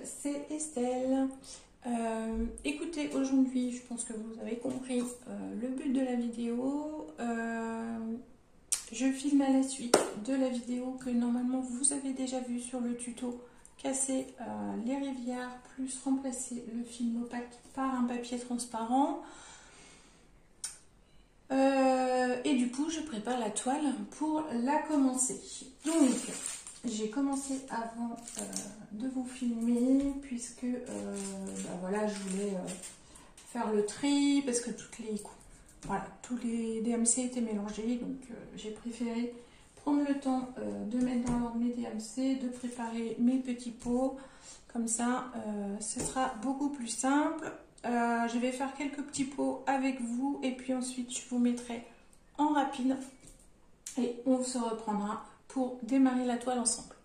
c'est Estelle. Écoutez, aujourd'hui, je pense que vous avez compris le but de la vidéo. Je filme à la suite de la vidéo que normalement vous avez déjà vue sur le tuto casser les rivières plus remplacer le film opaque par un papier transparent. Et du coup, je prépare la toile pour la commencer. Donc, j'ai commencé avant de vous filmer puisque voilà, je voulais faire le tri parce que tous les DMC étaient mélangés, donc j'ai préféré prendre le temps de mettre dans l'ordre mes DMC, de préparer mes petits pots. Comme ça, ce sera beaucoup plus simple. Je vais faire quelques petits pots avec vous et puis ensuite je vous mettrai en rapide et on se reprendra pour démarrer la toile ensemble.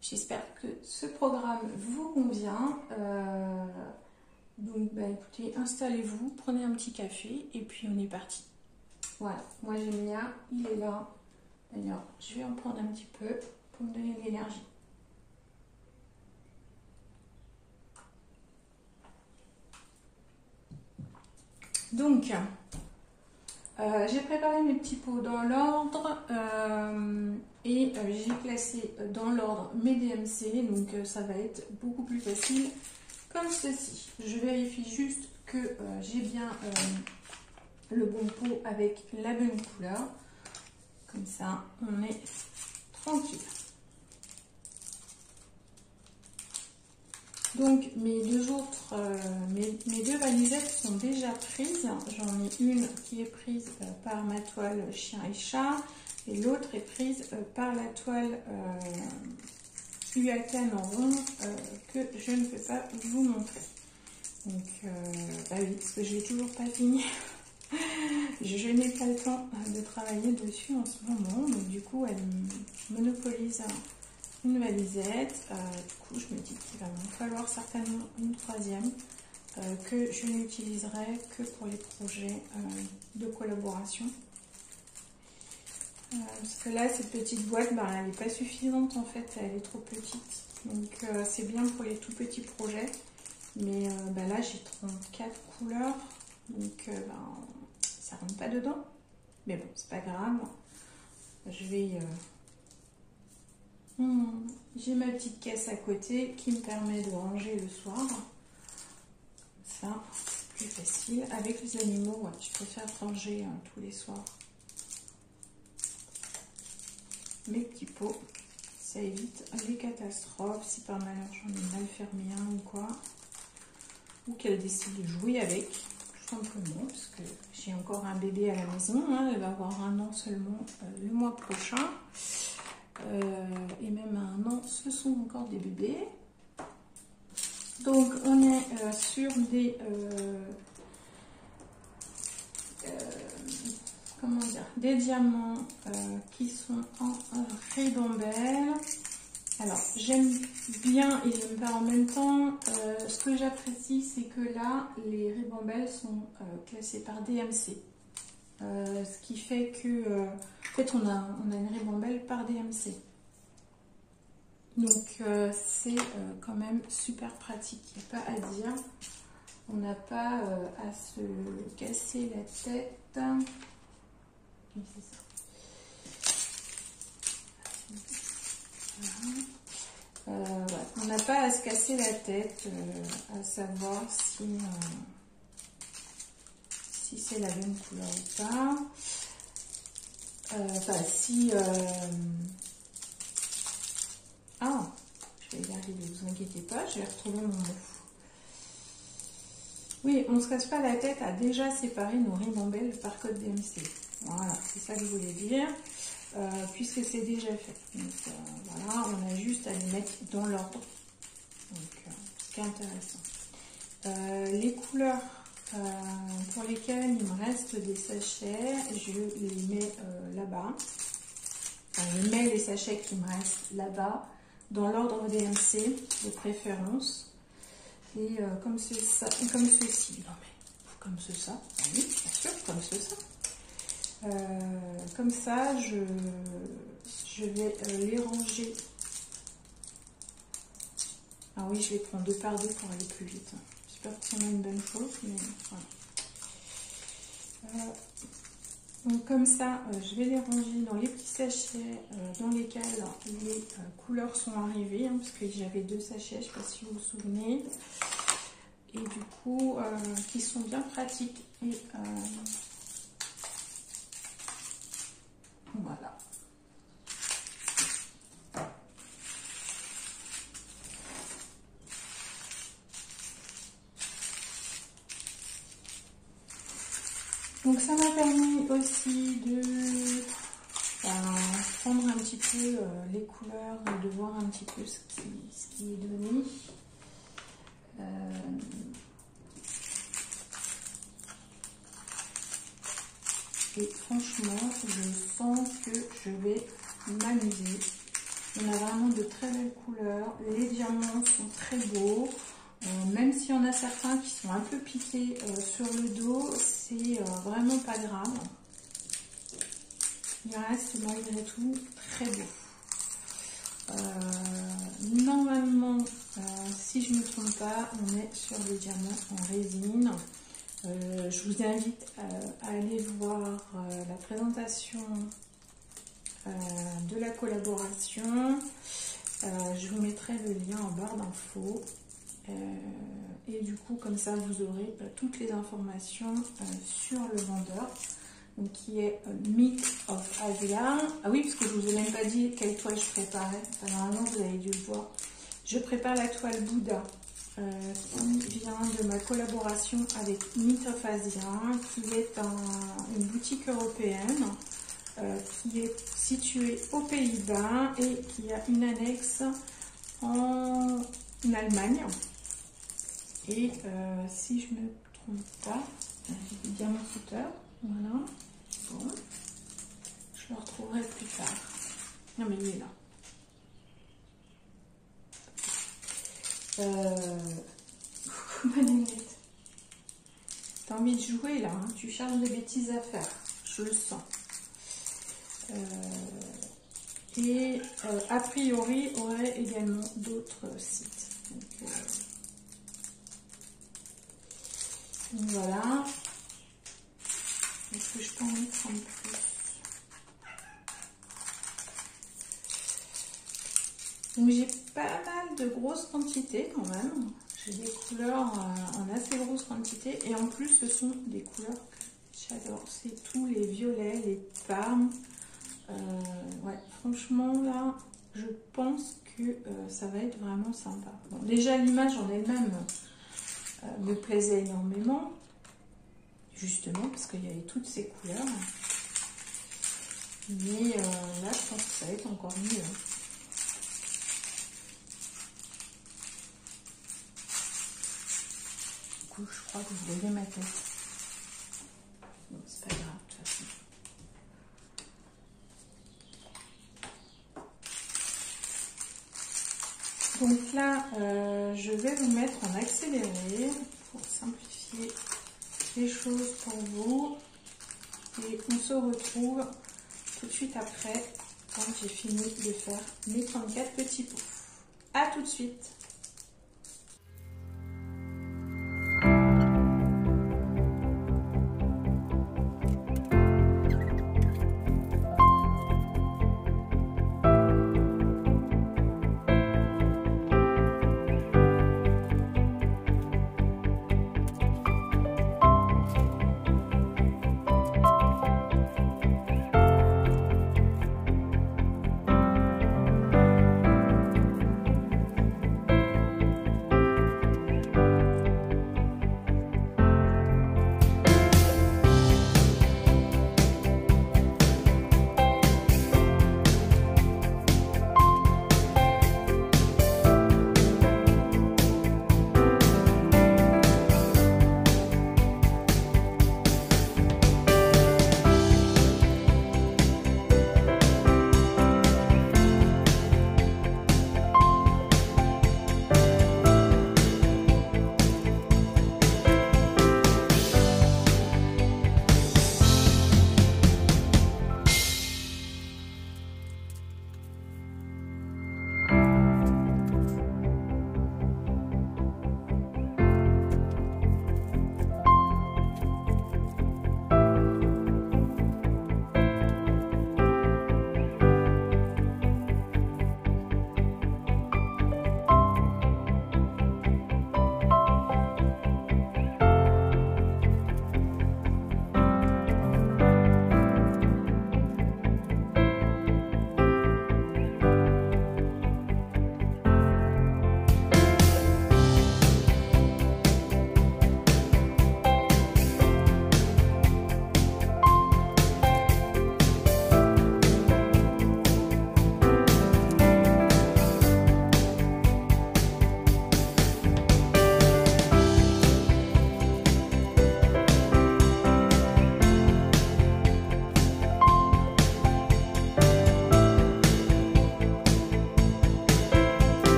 J'espère que ce programme vous convient. Donc écoutez, installez-vous, prenez un petit café et puis on est parti. Voilà, moi j'aime bien, il est là. D'ailleurs, je vais en prendre un petit peu pour me donner de l'énergie. Donc, j'ai préparé mes petits pots dans l'ordre et j'ai classé dans l'ordre mes DMC, donc ça va être beaucoup plus facile comme ceci. Je vérifie juste que j'ai bien le bon pot avec la bonne couleur, comme ça on est tranquille. Donc mes deux valisettes sont déjà prises. J'en ai une qui est prise par ma toile chien et chat et l'autre est prise par la toile UACAN en rond que je ne peux pas vous montrer. Donc oui, parce que je n'ai toujours pas fini. Je n'ai pas le temps de travailler dessus en ce moment, donc du coup elle monopolise une valisette. Du coup je me dis qu'il va me falloir certainement une troisième que je n'utiliserai que pour les projets de collaboration. Parce que là cette petite boîte, elle n'est pas suffisante en fait, elle est trop petite. Donc c'est bien pour les tout petits projets. Mais là j'ai 34 couleurs, donc ça rentre pas dedans. Mais bon, c'est pas grave. Je vais... j'ai ma petite caisse à côté qui me permet de ranger le soir. Ça, c'est plus facile. Avec les animaux, ouais, je préfère ranger tous les soirs mes petits pots. Ça évite les catastrophes. Si par malheur j'en ai mal fermé un ou quoi. Ou qu'elle décide de jouer avec, tout simplement. Parce que j'ai encore un bébé à la maison. Elle va avoir 1 an seulement le mois prochain. Et même à 1 an, ce sont encore des bébés. Donc on est sur des des diamants qui sont en ribambelle. Alors j'aime bien et j'aime pas en même temps. Ce que j'apprécie, c'est que là les ribambelles sont classées par DMC. Ce qui fait que en fait on a une ribambelle par DMC. Donc c'est quand même super pratique, il n'y a pas à dire. On n'a pas à se casser la tête. Oui, c'est ça. Voilà. On n'a pas à se casser la tête à savoir si c'est la bonne couleur ou pas. Ah, je vais y arriver, vous inquiétez pas, je vais retrouver mon mot. Oui, on ne se casse pas la tête à déjà séparer nos ribambelles par code DMC. Voilà, c'est ça que je voulais dire, puisque c'est déjà fait. Donc voilà, on a juste à les mettre dans l'ordre. Donc, ce qui est intéressant. Les couleurs pour lesquelles il me reste des sachets, je les mets là-bas. Enfin, je mets les sachets qui me restent là-bas, dans l'ordre DMC de préférence. Et comme ceci. Non mais, comme ça. Oui, bien sûr, comme ça. Comme ça, je vais les ranger Ah oui, je les prends 2 par 2 pour aller plus vite. J'espère que c'est une bonne chose, mais voilà. Donc comme ça, je vais les ranger dans les petits sachets dans lesquels les couleurs sont arrivées, hein, parce que j'avais 2 sachets, je ne sais pas si vous vous souvenez. Et du coup, qui sont bien pratiques. Et voilà. Donc ça m'a permis aussi de prendre un petit peu les couleurs et de voir un petit peu ce qui est donné. Et franchement, je sens que je vais m'amuser. On a vraiment de très belles couleurs. Les diamants sont très beaux. Même s'il y en a certains qui sont un peu piqués sur le dos, c'est vraiment pas grave. Il reste malgré tout très beau. Normalement, si je ne me trompe pas, on est sur des diamants en résine. Je vous invite à aller voir la présentation de la collaboration. Je vous mettrai le lien en barre d'infos. Et du coup, comme ça, vous aurez toutes les informations sur le vendeur, donc, qui est Myth of Asia. Ah oui, parce que je ne vous ai même pas dit quelle toile je préparais. Enfin, normalement, vous avez dû le voir. Je prépare la toile Bouddha, qui vient de ma collaboration avec Myth of Asia, qui est une boutique européenne qui est située aux Pays-Bas et qui a une annexe en Allemagne. Et si je ne me trompe pas, j'ai des diamants footers, voilà. Bon, je le retrouverai plus tard. Non mais il est là. Coucou Manette. T'as envie de jouer là, hein, tu cherches des bêtises à faire, je le sens. Et a priori, aurait également d'autres sites. Donc voilà. Est-ce que je peux en mettre un plus? Donc j'ai pas mal de grosses quantités quand même. J'ai des couleurs en assez grosse quantité. Et en plus, ce sont des couleurs que j'adore. C'est tous les violets, les parmes. Ouais, franchement là, je pense que ça va être vraiment sympa. Bon, déjà l'image en elle-même me plaisait énormément, justement parce qu'il y avait toutes ces couleurs. Mais là, je pense que ça va être encore mieux. Du coup, je crois que vous voyez ma tête. Bon, c'est pas grave de toute façon. Donc là, je vais vous mettre en accéléré pour simplifier les choses pour vous. Et on se retrouve tout de suite après, quand j'ai fini de faire mes 34 petits pots. A tout de suite!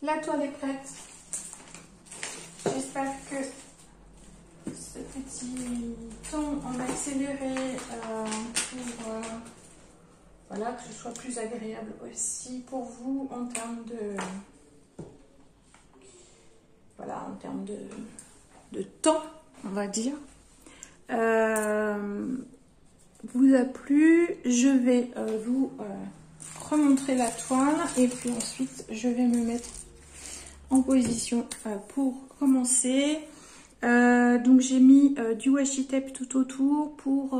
La toile est prête. J'espère que ce petit ton en accéléré pour voilà, que ce soit plus agréable aussi pour vous en termes de voilà, en termes de temps, on va dire. Vous a plu. Je vais vous remontrer la toile et puis ensuite je vais me mettre en position pour commencer. Donc j'ai mis du washi tape tout autour pour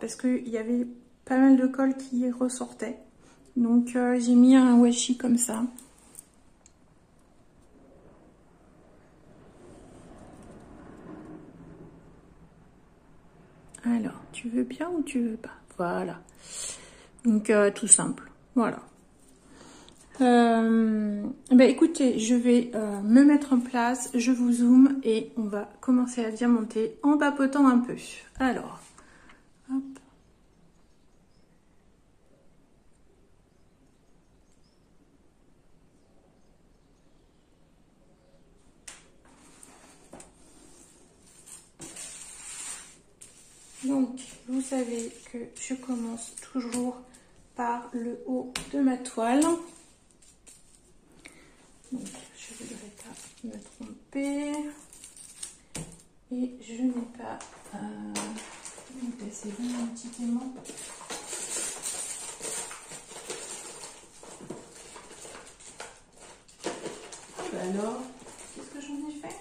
parce qu'il y avait pas mal de colle qui ressortait. Donc j'ai mis un washi comme ça. Alors, tu veux bien ou tu veux pas? Voilà. Donc tout simple. Voilà. Écoutez, je vais me mettre en place, je vous zoome et on va commencer à diamanter en papotant un peu. Alors, hop. Donc, vous savez que je commence toujours par le haut de ma toile. Donc, je ne voudrais pas me tromper. Et je n'ai pas... c'est bon, un petit aimant. Alors, qu'est-ce que j'en ai fait?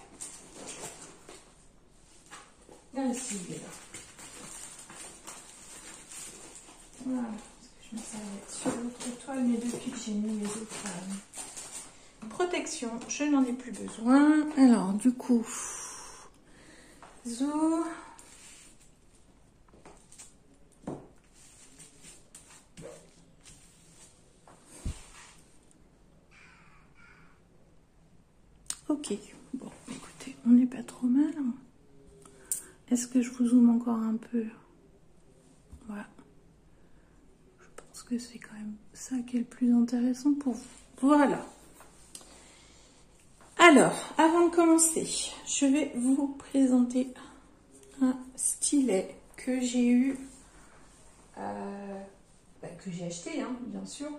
Ici, il est là. Voilà, parce que je me servais sur l'autre toile, mais depuis que j'ai mis les autres protections, je n'en ai plus besoin. Alors, du coup, zou. Ok, bon, écoutez, on n'est pas trop mal. Est-ce que je vous zoome encore un peu? Voilà. Je pense que c'est quand même ça qui est le plus intéressant pour vous. Voilà. Alors, avant de commencer, je vais vous présenter un stylet que j'ai eu, que j'ai acheté, hein, bien sûr,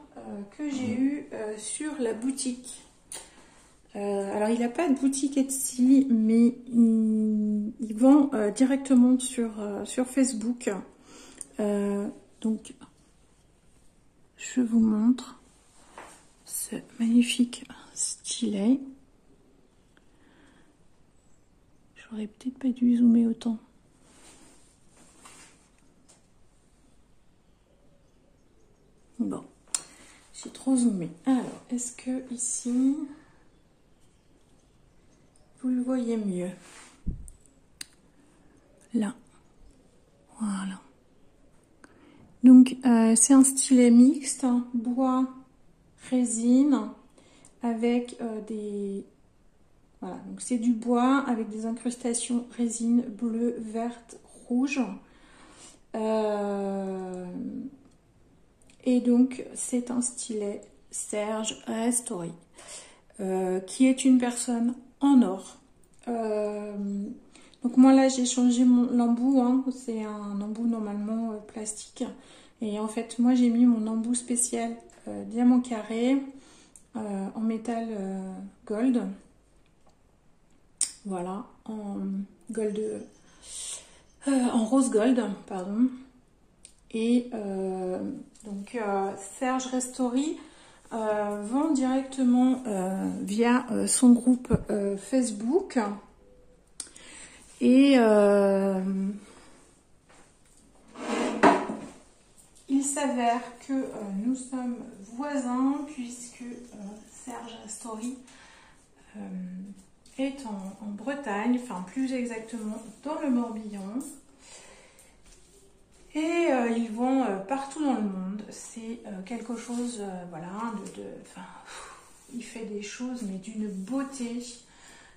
que j'ai eu sur la boutique. Alors, il n'a pas de boutique Etsy, mais il vend directement sur Facebook. Donc, je vous montre ce magnifique stylet. J'aurais peut-être pas dû zoomer autant. Bon, j'ai trop zoomé. Alors, est-ce que ici, vous le voyez mieux? Là, voilà. Donc, c'est un stylet mixte, hein, bois, résine, avec des... Voilà, donc c'est du bois avec des incrustations résine bleue, verte, rouge. Et donc, c'est un stylet Serge Restori, qui est une personne en or. Donc moi là, j'ai changé l'embout, hein, c'est un embout normalement plastique. Et en fait, moi j'ai mis mon embout spécial diamant carré en métal gold. Voilà, en rose gold, pardon. Et donc Serge Restori vend directement via son groupe Facebook. Et il s'avère que nous sommes voisins puisque Serge Restori est en Bretagne, enfin plus exactement dans le Morbihan. Et ils vont partout dans le monde. C'est quelque chose, voilà, il fait des choses mais d'une beauté.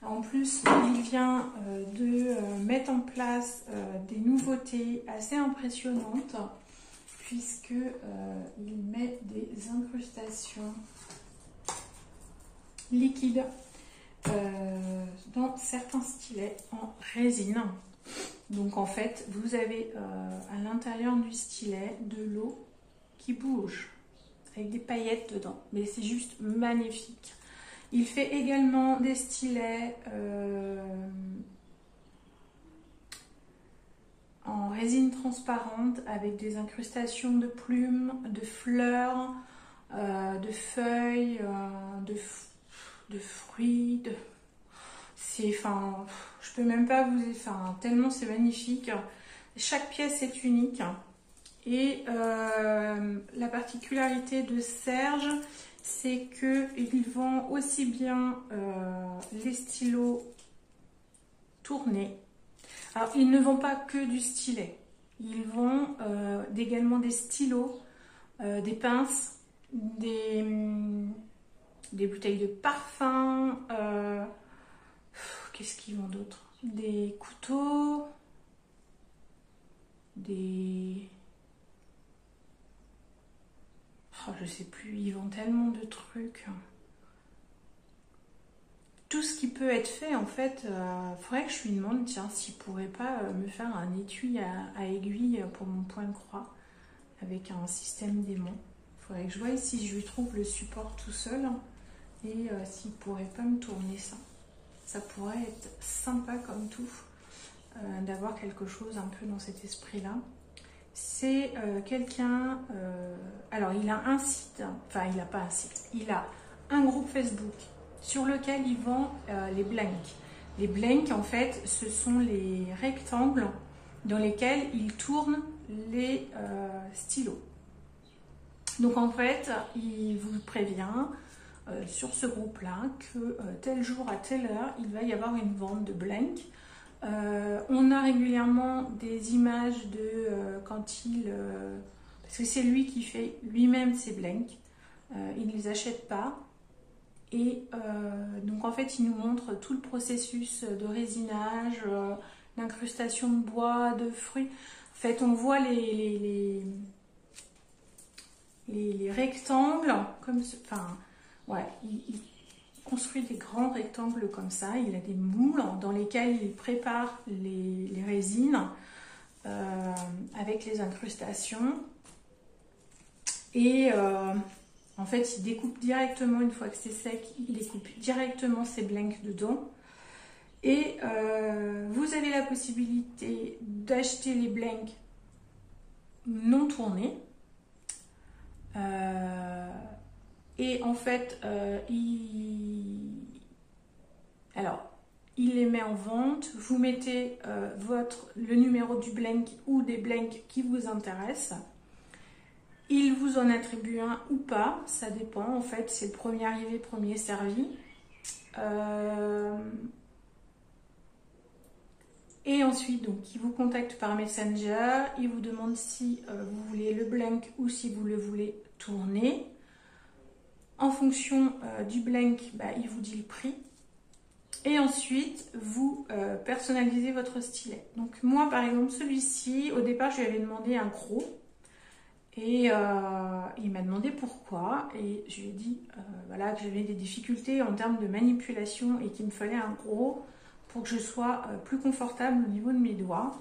En plus, il vient de mettre en place des nouveautés assez impressionnantes puisque il met des incrustations liquide dans certains stylets en résine. Donc en fait, vous avez à l'intérieur du stylet de l'eau qui bouge avec des paillettes dedans. Mais c'est juste magnifique. Il fait également des stylets en résine transparente avec des incrustations de plumes, de fleurs, de feuilles, de fruits. Enfin, je peux même pas vous... Enfin, tellement c'est magnifique. Chaque pièce est unique. Et la particularité de Serge, c'est qu'ils vendent aussi bien les stylos tournés. Alors, ils ne vendent pas que du stylet. Ils vendent également des stylos, des pinces, des bouteilles de parfum. Qu'est-ce qu'ils vendent d'autre? Des couteaux, des... Oh, je sais plus, ils vendent tellement de trucs. Tout ce qui peut être fait, en fait, faudrait que je lui demande, tiens, s'il pourrait pas me faire un étui à aiguille pour mon point de croix avec un système d'aimant. Faudrait que je voie si je lui trouve le support tout seul et s'il pourrait pas me tourner ça. Ça pourrait être sympa comme tout, d'avoir quelque chose un peu dans cet esprit-là. C'est quelqu'un... alors, il a un site, enfin, il n'a pas un site, il a un groupe Facebook sur lequel il vend les blanks. Les blanks, en fait, ce sont les rectangles dans lesquels il tourne les stylos. Donc, en fait, il vous prévient sur ce groupe-là que tel jour à telle heure, il va y avoir une vente de blanks. On a régulièrement des images de quand il... parce que c'est lui qui fait lui-même ses blanks. Il ne les achète pas. Et donc en fait, il nous montre tout le processus de résinage, d'incrustation de bois, de fruits. En fait, on voit les rectangles comme... Enfin, ouais, il construit des grands rectangles comme ça. Il a des moules dans lesquels il prépare les résines avec les incrustations. Et en fait, il découpe directement, une fois que c'est sec, il découpe directement ses blanks dedans. Et vous avez la possibilité d'acheter les blanks non tournés. Et en fait, il les met en vente. Vous mettez le numéro du blank ou des blanks qui vous intéressent. Il vous en attribue un ou pas, ça dépend. En fait, c'est le premier arrivé, premier servi. Et ensuite, donc, il vous contacte par Messenger. Il vous demande si vous voulez le blank ou si vous le voulez tourner. En fonction du blank, il vous dit le prix. Et ensuite, vous personnalisez votre stylet. Donc moi, par exemple, celui-ci, au départ, je lui avais demandé un gros. Et il m'a demandé pourquoi. Et je lui ai dit voilà, que j'avais des difficultés en termes de manipulation et qu'il me fallait un gros pour que je sois plus confortable au niveau de mes doigts.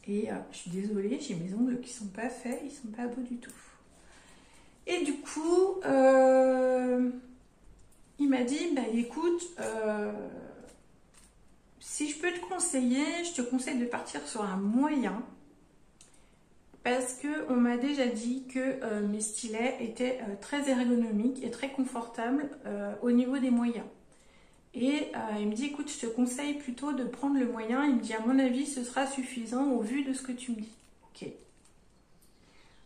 Et je suis désolée, j'ai mes ongles qui ne sont pas faits, ils ne sont pas beaux du tout. Et du coup, il m'a dit, écoute, si je peux te conseiller, je te conseille de partir sur un moyen. Parce qu'on m'a déjà dit que mes stylets étaient très ergonomiques et très confortables au niveau des moyens. Et il me dit, écoute, je te conseille plutôt de prendre le moyen. Il me dit, à mon avis, ce sera suffisant au vu de ce que tu me dis. Ok.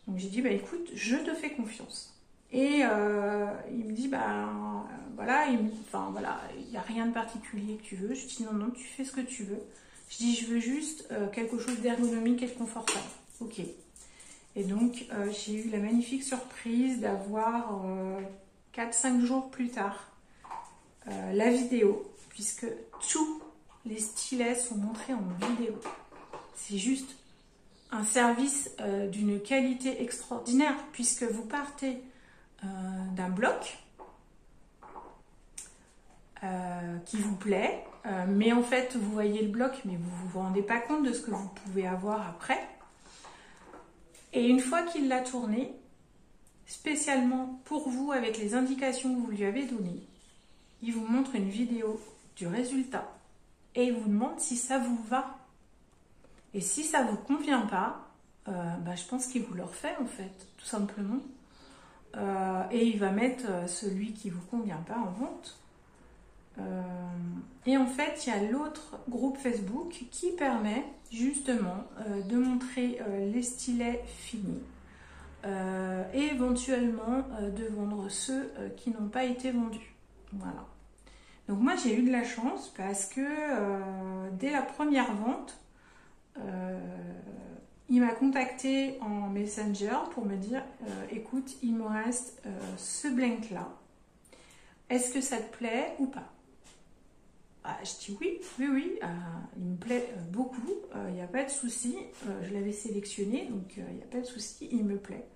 Donc j'ai dit, écoute, je te fais confiance. Et il me dit, voilà, il n'y a rien de particulier que tu veux. Je dis, non, tu fais ce que tu veux. Je dis, je veux juste quelque chose d'ergonomique et de confortable. Ok. Et donc, j'ai eu la magnifique surprise d'avoir 4-5 jours plus tard la vidéo, puisque tous les stylets sont montrés en vidéo. C'est juste un service d'une qualité extraordinaire, puisque vous partez d'un bloc, qui vous plaît, mais en fait vous voyez le bloc mais vous vous rendez pas compte de ce que vous pouvez avoir après. Et une fois qu'il l'a tourné, spécialement pour vous avec les indications que vous lui avez données, il vous montre une vidéo du résultat et il vous demande si ça vous va. Et si ça vous convient pas, je pense qu'il vous le refait en fait, tout simplement. Et il va mettre celui qui vous convient pas en vente. Et en fait, il y a l'autre groupe Facebook qui permet justement de montrer les stylets finis et éventuellement de vendre ceux qui n'ont pas été vendus. Voilà. Donc moi j'ai eu de la chance parce que dès la première vente, il m'a contacté en Messenger pour me dire écoute, il me reste ce blank là. Est-ce que ça te plaît ou pas? Je dis oui, il me plaît beaucoup, il n'y a pas de souci, je l'avais sélectionné, donc il n'y a pas de souci, il me plaît.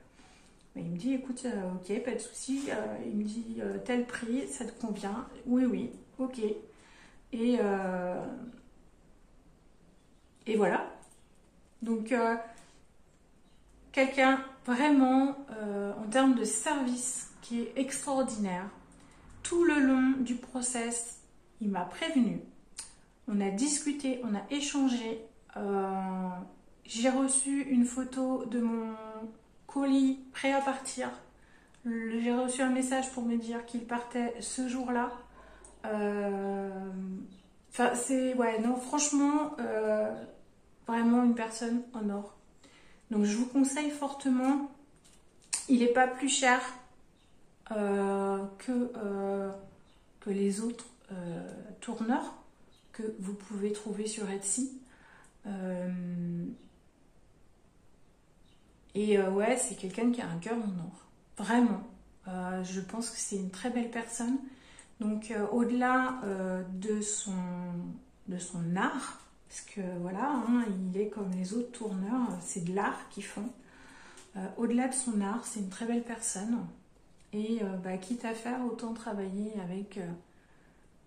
Mais il me dit, écoute, ok, pas de souci, il me dit, tel prix, ça te convient? Oui, ok. Et voilà. Donc, quelqu'un vraiment, en termes de service, qui est extraordinaire. Tout le long du process, il m'a prévenu, on a discuté, on a échangé, j'ai reçu une photo de mon colis prêt à partir, j'ai reçu un message pour me dire qu'il partait ce jour-là. Franchement, vraiment une personne en or. Donc je vous conseille fortement, il n'est pas plus cher que les autres tourneurs que vous pouvez trouver sur Etsy. C'est quelqu'un qui a un cœur en or. Vraiment. Je pense que c'est une très belle personne. Donc au-delà de son art, parce que voilà, il est comme les autres tourneurs, c'est de l'art qu'ils font. Au-delà de son art, c'est une très belle personne. Et quitte à faire, autant travailler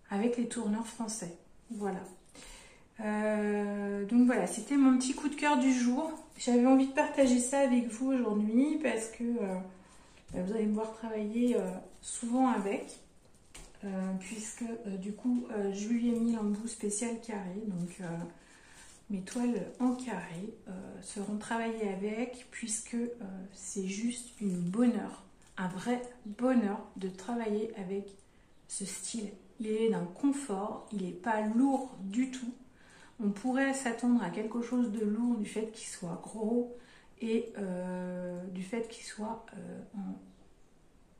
avec les tourneurs français. Voilà. Donc voilà, c'était mon petit coup de cœur du jour. J'avais envie de partager ça avec vous aujourd'hui parce que vous allez me voir travailler souvent avec. Puisque du coup, je lui ai mis l'embout spécial carré. Donc mes toiles en carré seront travaillées avec puisque c'est juste une bonheur. Un vrai bonheur de travailler avec ce style. Il est d'un confort, il n'est pas lourd du tout. On pourrait s'attendre à quelque chose de lourd du fait qu'il soit gros et du fait qu'il soit en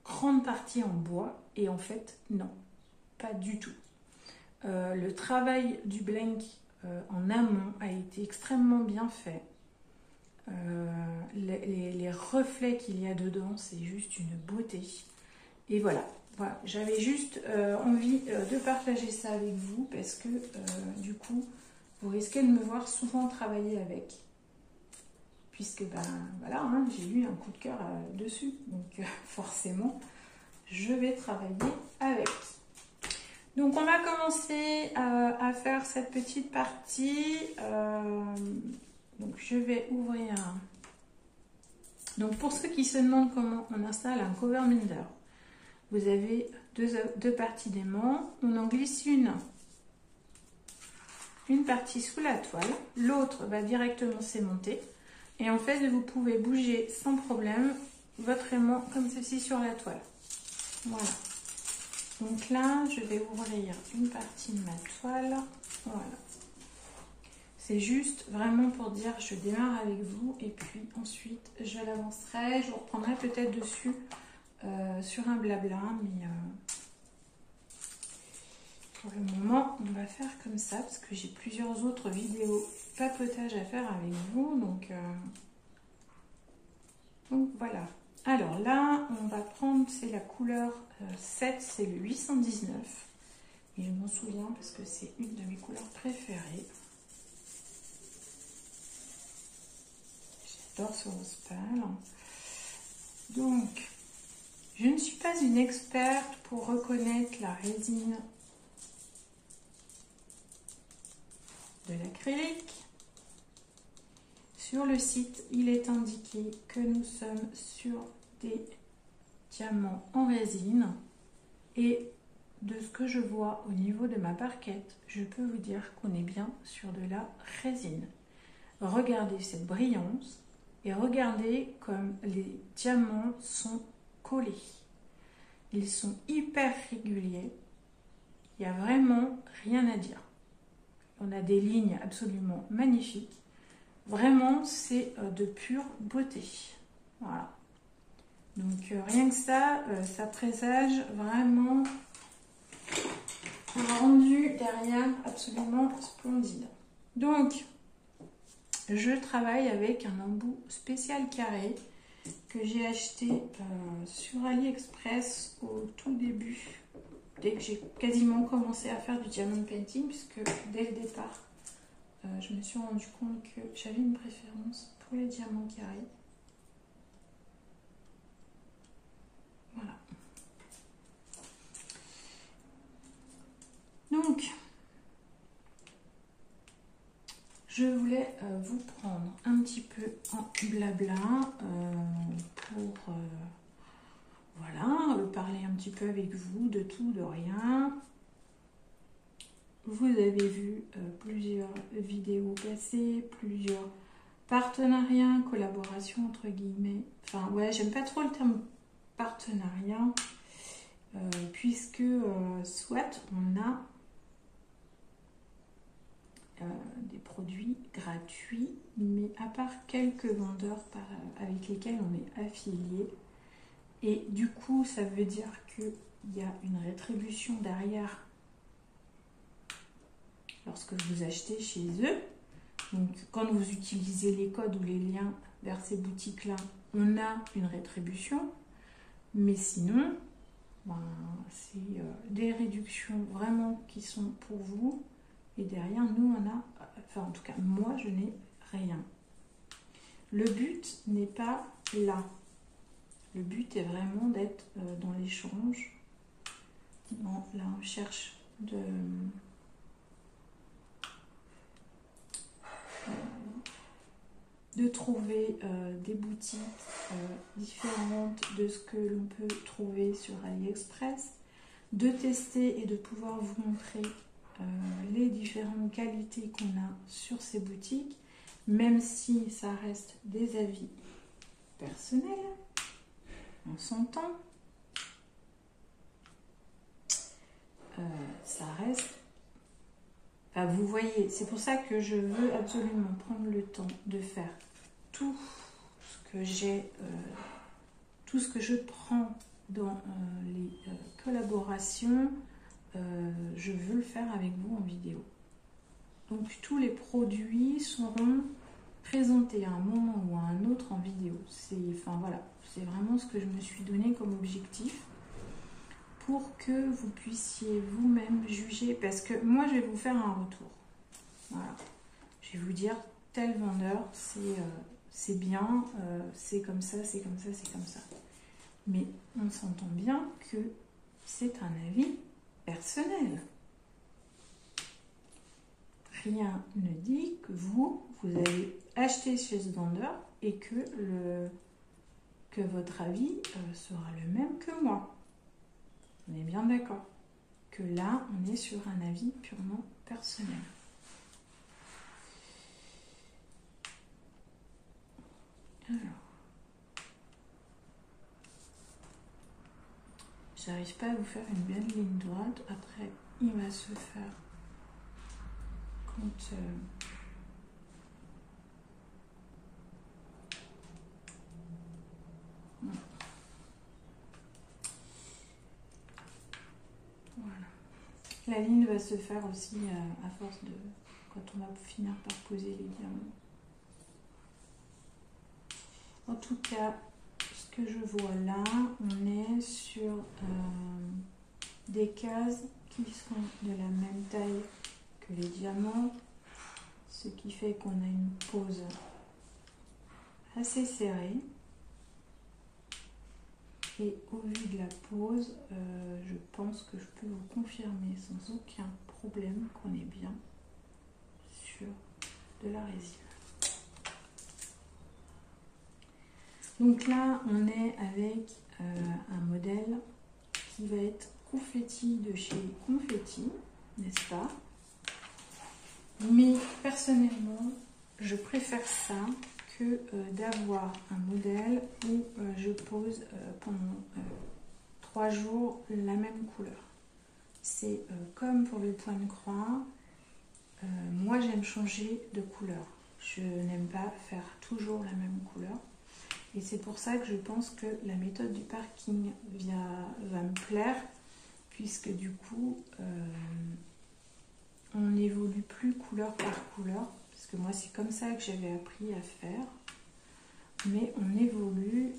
grande partie en bois. Et en fait, non, pas du tout. Le travail du blank en amont a été extrêmement bien fait. Les reflets qu'il y a dedans, c'est juste une beauté. Et voilà, j'avais juste envie de partager ça avec vous parce que du coup, vous risquez de me voir souvent travailler avec. Puisque j'ai eu un coup de cœur dessus. Donc forcément, je vais travailler avec. Donc on va commencer à faire cette petite partie. Donc je vais ouvrir. Donc pour ceux qui se demandent comment on installe un cover mender, vous avez deux parties d'aimant. On en glisse une partie sous la toile, l'autre va directement s'aimanter. Et en fait, vous pouvez bouger sans problème votre aimant comme ceci sur la toile. Voilà. Donc là, je vais ouvrir une partie de ma toile. Voilà. C'est juste vraiment pour dire je démarre avec vous et puis ensuite je l'avancerai. Je reprendrai peut-être dessus sur un blabla, mais pour le moment, on va faire comme ça parce que j'ai plusieurs autres vidéos papotage à faire avec vous. Donc voilà. Alors là, on va prendre, c'est la couleur 7, c'est le 819. Et je m'en souviens parce que c'est une de mes couleurs préférées. J'adore ce rose pâle. Donc, je ne suis pas une experte pour reconnaître la résine de l'acrylique. Sur le site, il est indiqué que nous sommes sur des diamants en résine. Et de ce que je vois au niveau de ma barquette, je peux vous dire qu'on est bien sur de la résine. Regardez cette brillance et regardez comme les diamants sont collés. Ils sont hyper réguliers. Il n'y a vraiment rien à dire. On a des lignes absolument magnifiques. Vraiment, c'est de pure beauté. Voilà. Donc, rien que ça, ça présage vraiment un rendu derrière absolument splendide. Donc, je travaille avec un embout spécial carré que j'ai acheté sur AliExpress au tout début, dès que j'ai quasiment commencé à faire du diamond painting, puisque dès le départ, je me suis rendu compte que j'avais une préférence pour les diamants carrés. Voilà. Donc, je voulais vous prendre un petit peu en blabla pour voilà, parler un petit peu avec vous de tout, de rien. Vous avez vu plusieurs vidéos passées, plusieurs partenariats, collaborations entre guillemets. Enfin, ouais, j'aime pas trop le terme partenariat, puisque soit on a des produits gratuits, mais à part quelques vendeurs avec lesquels on est affilié, et du coup ça veut dire qu'il y a une rétribution derrière lorsque vous achetez chez eux. Donc quand vous utilisez les codes ou les liens vers ces boutiques là, on a une rétribution, mais sinon ben, c'est des réductions vraiment qui sont pour vous. Et derrière, nous, on a, enfin en tout cas, moi, je n'ai rien. Le but n'est pas là. Le but est vraiment d'être dans l'échange, dans la recherche de trouver des boutiques différentes de ce que l'on peut trouver sur AliExpress, de tester et de pouvoir vous montrer les différentes qualités qu'on a sur ces boutiques, même si ça reste des avis personnels, on s'entend, ça reste, enfin, vous voyez, c'est pour ça que je veux absolument prendre le temps de faire tout ce que j'ai, tout ce que je prends dans les collaborations. Je veux le faire avec vous en vidéo. Donc tous les produits seront présentés à un moment ou à un autre en vidéo. Enfin voilà, c'est vraiment ce que je me suis donné comme objectif pour que vous puissiez vous-même juger, parce que moi je vais vous faire un retour. Voilà, je vais vous dire tel vendeur c'est bien, c'est comme ça, c'est comme ça, c'est comme ça. Mais on s'entend bien que c'est un avis personnel. Rien ne dit que vous allez acheter chez ce vendeur et que votre avis sera le même que moi. On est bien d'accord que là, on est sur un avis purement personnel. Alors, j'arrive pas à vous faire une belle ligne droite. Après, il va se faire quand voilà. La ligne va se faire aussi à force de quand on va finir par poser les diamants. En tout cas, ce que je vois là, on est sur des cases qui sont de la même taille que les diamants, ce qui fait qu'on a une pose assez serrée. Et au vu de la pose, je pense que je peux vous confirmer sans aucun problème qu'on est bien sur sur de la résine. Donc là, on est avec un modèle qui va être confetti de chez Confetti, n'est-ce pas? Mais personnellement, je préfère ça que d'avoir un modèle où je pose pendant 3 jours la même couleur. C'est comme pour le point de croix, moi j'aime changer de couleur. Je n'aime pas faire toujours la même couleur. Et c'est pour ça que je pense que la méthode du parking va me plaire, puisque du coup, on n'évolue plus couleur par couleur, parce que moi c'est comme ça que j'avais appris à faire, mais on évolue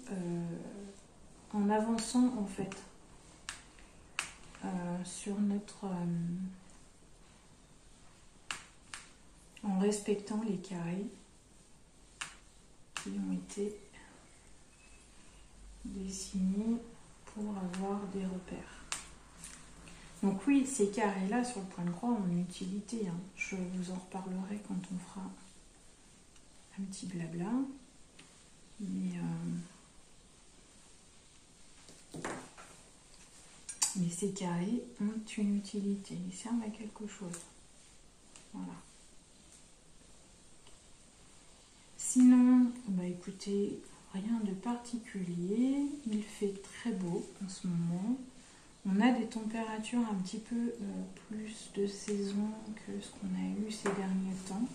en avançant en fait sur notre... en respectant les carrés qui ont été dessinés pour avoir des repères. Donc oui, ces carrés-là sur le point de croix ont une utilité. Hein. Je vous en reparlerai quand on fera un petit blabla. Mais ces carrés ont une utilité. Ils servent à quelque chose. Voilà. Sinon, bah écoutez, rien de particulier. Il fait très beau en ce moment. On a des températures un petit peu plus de saison que ce qu'on a eu ces derniers temps.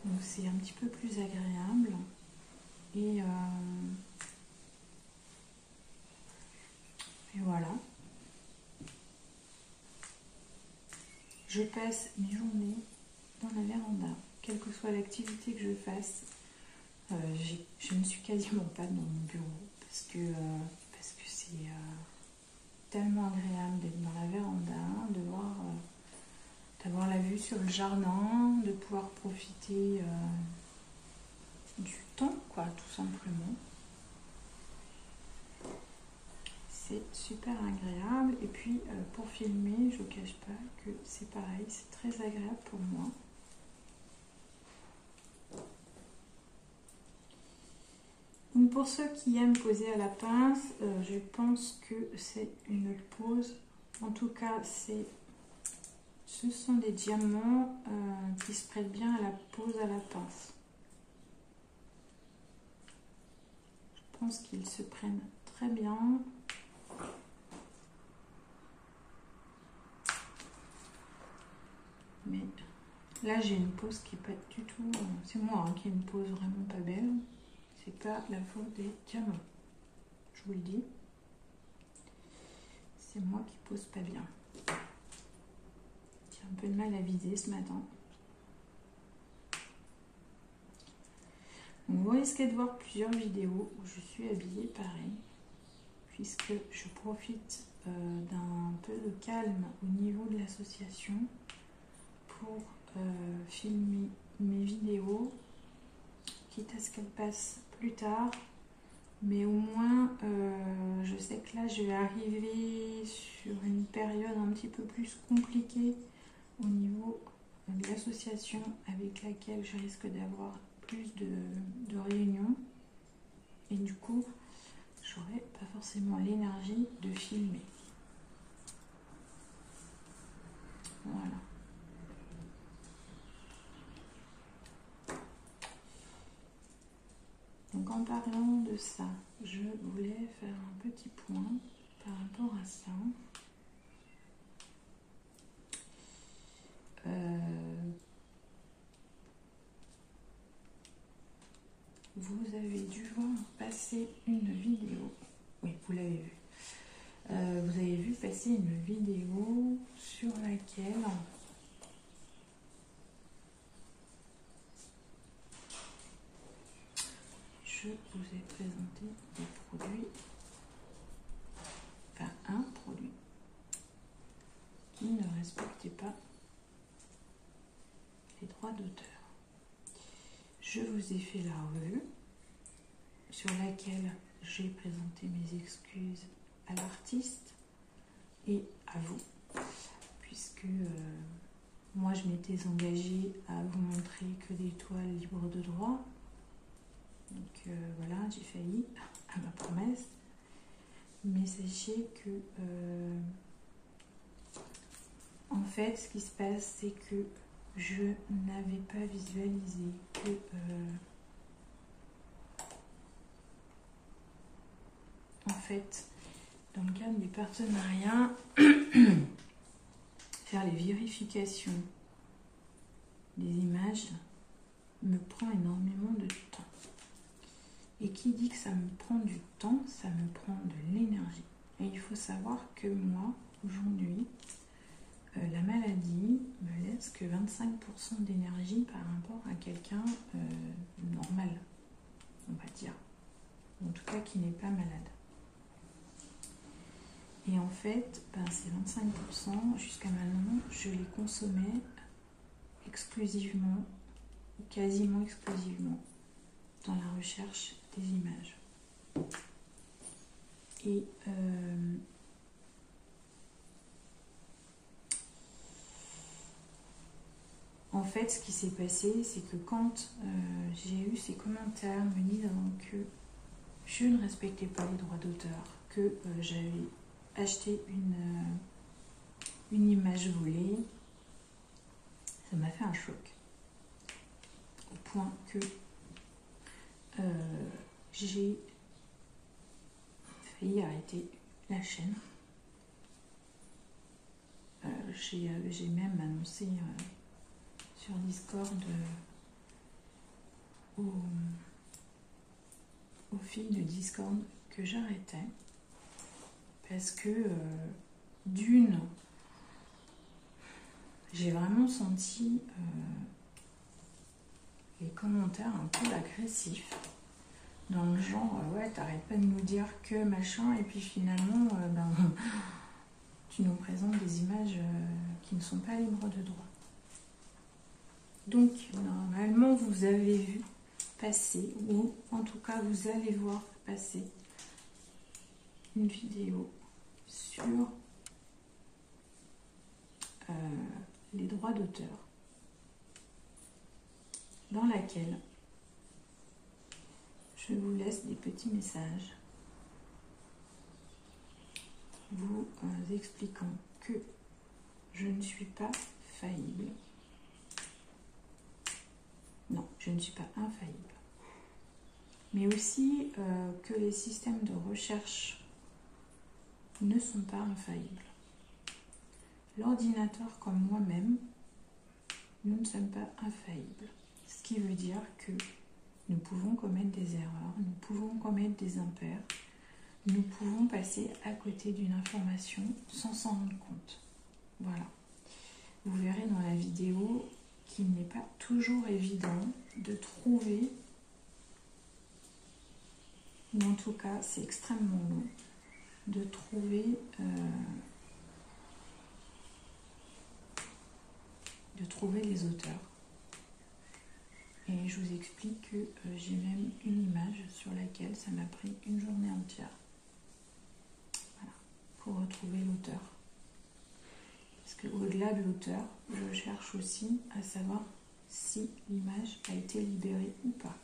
Donc c'est un petit peu plus agréable. Et voilà. Je passe mes journées dans la véranda. Quelle que soit l'activité que je fasse, je ne suis quasiment pas dans mon bureau. Parce que c'est... tellement agréable d'être dans la véranda, d'avoir la vue sur le jardin, de pouvoir profiter du temps, quoi, tout simplement. C'est super agréable. Et puis, pour filmer, je ne vous cache pas que c'est pareil, c'est très agréable pour moi. Donc pour ceux qui aiment poser à la pince, je pense que c'est une pose, en tout cas ce sont des diamants qui se prêtent bien à la pose à la pince. Je pense qu'ils se prennent très bien. Mais là j'ai une pose qui n'est pas du tout, c'est moi qui ai une pose vraiment pas belle. C'est pas la faute des diamants, je vous le dis. C'est moi qui pose pas bien. J'ai un peu de mal à viser ce matin. Donc vous risquez de voir plusieurs vidéos où je suis habillée pareil, puisque je profite d'un peu de calme au niveau de l'association pour filmer mes vidéos, quitte à ce qu'elles passent plus tard. Mais au moins, je sais que là, je vais arriver sur une période un petit peu plus compliquée au niveau de l'association avec laquelle je risque d'avoir plus de réunions. Et du coup, j'aurai pas forcément l'énergie de filmer. Voilà. Donc en parlant de ça, je voulais faire un petit point par rapport à ça. Vous avez dû voir passer une vidéo. Oui, vous l'avez vu. Vous avez vu passer une vidéo sur laquelle je vous ai présenté des produits, enfin un produit qui ne respectait pas les droits d'auteur. Je vous ai fait la revue sur laquelle j'ai présenté mes excuses à l'artiste et à vous, puisque moi je m'étais engagée à vous montrer que des toiles libres de droit. Donc voilà, j'ai failli à ma promesse. Mais sachez que en fait, ce qui se passe, c'est que je n'avais pas visualisé que en fait, dans le cadre du partenariat, faire les vérifications des images me prend énormément de temps. Et qui dit que ça me prend du temps, ça me prend de l'énergie. Et il faut savoir que moi, aujourd'hui, la maladie me laisse que 25% d'énergie par rapport à quelqu'un normal, on va dire. En tout cas, qui n'est pas malade. Et en fait, ces 25%, jusqu'à maintenant, je les consommais exclusivement, quasiment exclusivement, dans la recherche des images. Et en fait, ce qui s'est passé, c'est que quand j'ai eu ces commentaires me disant que je ne respectais pas les droits d'auteur, que j'avais acheté une image volée, ça m'a fait un choc. Au point que j'ai failli arrêter la chaîne. J'ai même annoncé sur Discord aux filles de Discord que j'arrêtais parce que d'une, j'ai vraiment senti les commentaires un peu agressifs dans le genre ouais, t'arrêtes pas de nous dire que machin et puis finalement tu nous présentes des images qui ne sont pas libres de droit. Donc normalement vous avez vu passer, ou en tout cas vous allez voir passer une vidéo sur les droits d'auteur dans laquelle je vous laisse des petits messages vous expliquant que je ne suis pas faillible. Non, je ne suis pas infaillible. Mais aussi que les systèmes de recherche ne sont pas infaillibles. L'ordinateur comme moi-même, nous ne sommes pas infaillibles. Ce qui veut dire que nous pouvons commettre des erreurs, nous pouvons commettre des impairs, nous pouvons passer à côté d'une information sans s'en rendre compte. Voilà. Vous verrez dans la vidéo qu'il n'est pas toujours évident de trouver, ou en tout cas c'est extrêmement long, de trouver les auteurs. Et je vous explique que j'ai même une image sur laquelle ça m'a pris une journée entière. Voilà, pour retrouver l'auteur. Parce qu'au-delà de l'auteur, je cherche aussi à savoir si l'image a été libérée ou pas.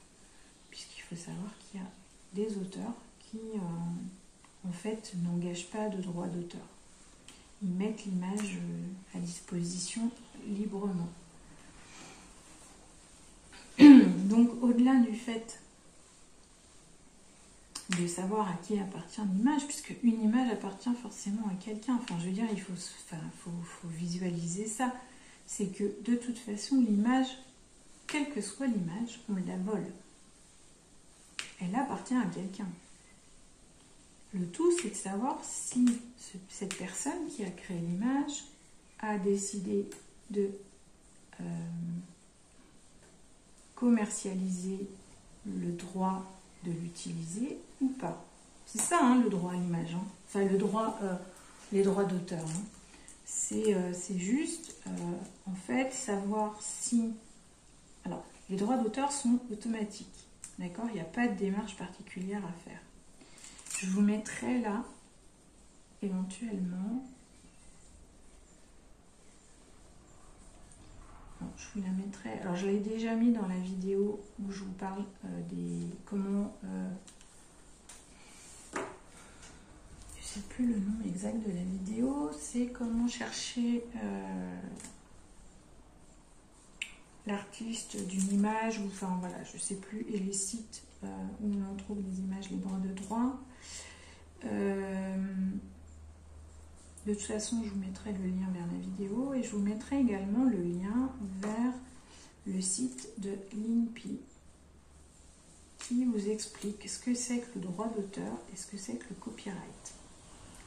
Puisqu'il faut savoir qu'il y a des auteurs qui, en fait, n'engagent pas de droit d'auteur. Ils mettent l'image à disposition librement. Donc, au-delà du fait de savoir à qui appartient l'image, puisque une image appartient forcément à quelqu'un, enfin, je veux dire, il faut visualiser ça. C'est que, de toute façon, l'image, quelle que soit l'image, on la vole. Elle appartient à quelqu'un. Le tout, c'est de savoir si cette personne qui a créé l'image a décidé de commercialiser le droit de l'utiliser ou pas. C'est ça, hein, le droit à l'image. Hein. Enfin, le droit, les droits d'auteur. Hein. C'est juste, en fait, savoir si... Alors, les droits d'auteur sont automatiques. D'accord ? Il n'y a pas de démarche particulière à faire. Je vous mettrai là, éventuellement, bon, je vous la mettrai. Alors je l'ai déjà mis dans la vidéo où je vous parle des comment. Je sais plus le nom exact de la vidéo. C'est comment chercher l'artiste d'une image, ou enfin voilà, je sais plus, et les sites où on trouve des images libres de droit. De toute façon, je vous mettrai le lien vers la vidéo et je vous mettrai également le lien vers le site de l'INPI qui vous explique ce que c'est que le droit d'auteur et ce que c'est que le copyright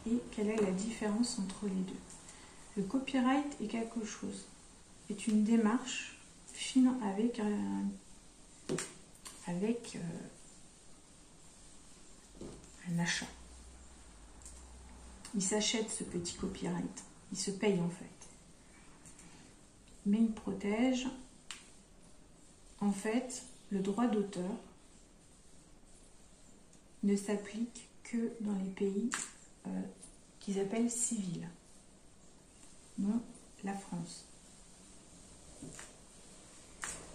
et quelle est la différence entre les deux. Le copyright est quelque chose, est une démarche fine avec un achat. Il s'achète ce petit copyright, il se paye en fait. Mais il protège, en fait, le droit d'auteur ne s'applique que dans les pays qu'ils appellent civils, non la France.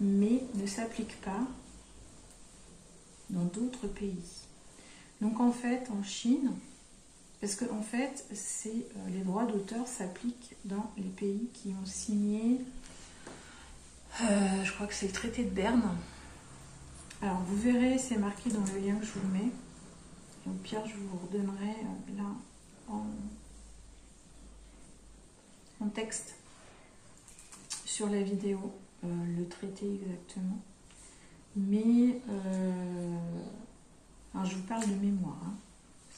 Mais ne s'applique pas dans d'autres pays. Donc en fait, en Chine, parce que en fait, les droits d'auteur s'appliquent dans les pays qui ont signé, je crois que c'est le traité de Berne. Alors vous verrez, c'est marqué dans le lien que je vous mets. Et au pire, je vous redonnerai là en texte sur la vidéo le traité exactement. Mais alors je vous parle de mémoire. Hein.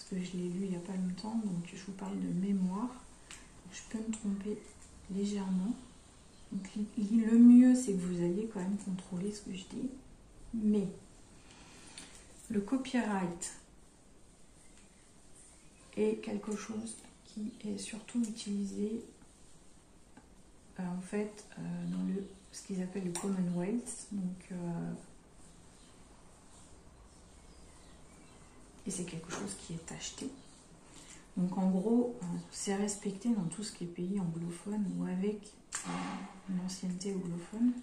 Que je l'ai lu il n'y a pas longtemps, donc je vous parle de mémoire. Donc, je peux me tromper légèrement. Donc, le mieux, c'est que vous ayez quand même contrôlé ce que je dis. Mais le copyright est quelque chose qui est surtout utilisé en fait dans ce qu'ils appellent le Commonwealth. Donc, et c'est quelque chose qui est acheté. Donc en gros, c'est respecté dans tout ce qui est pays anglophones ou avec une ancienneté anglophone.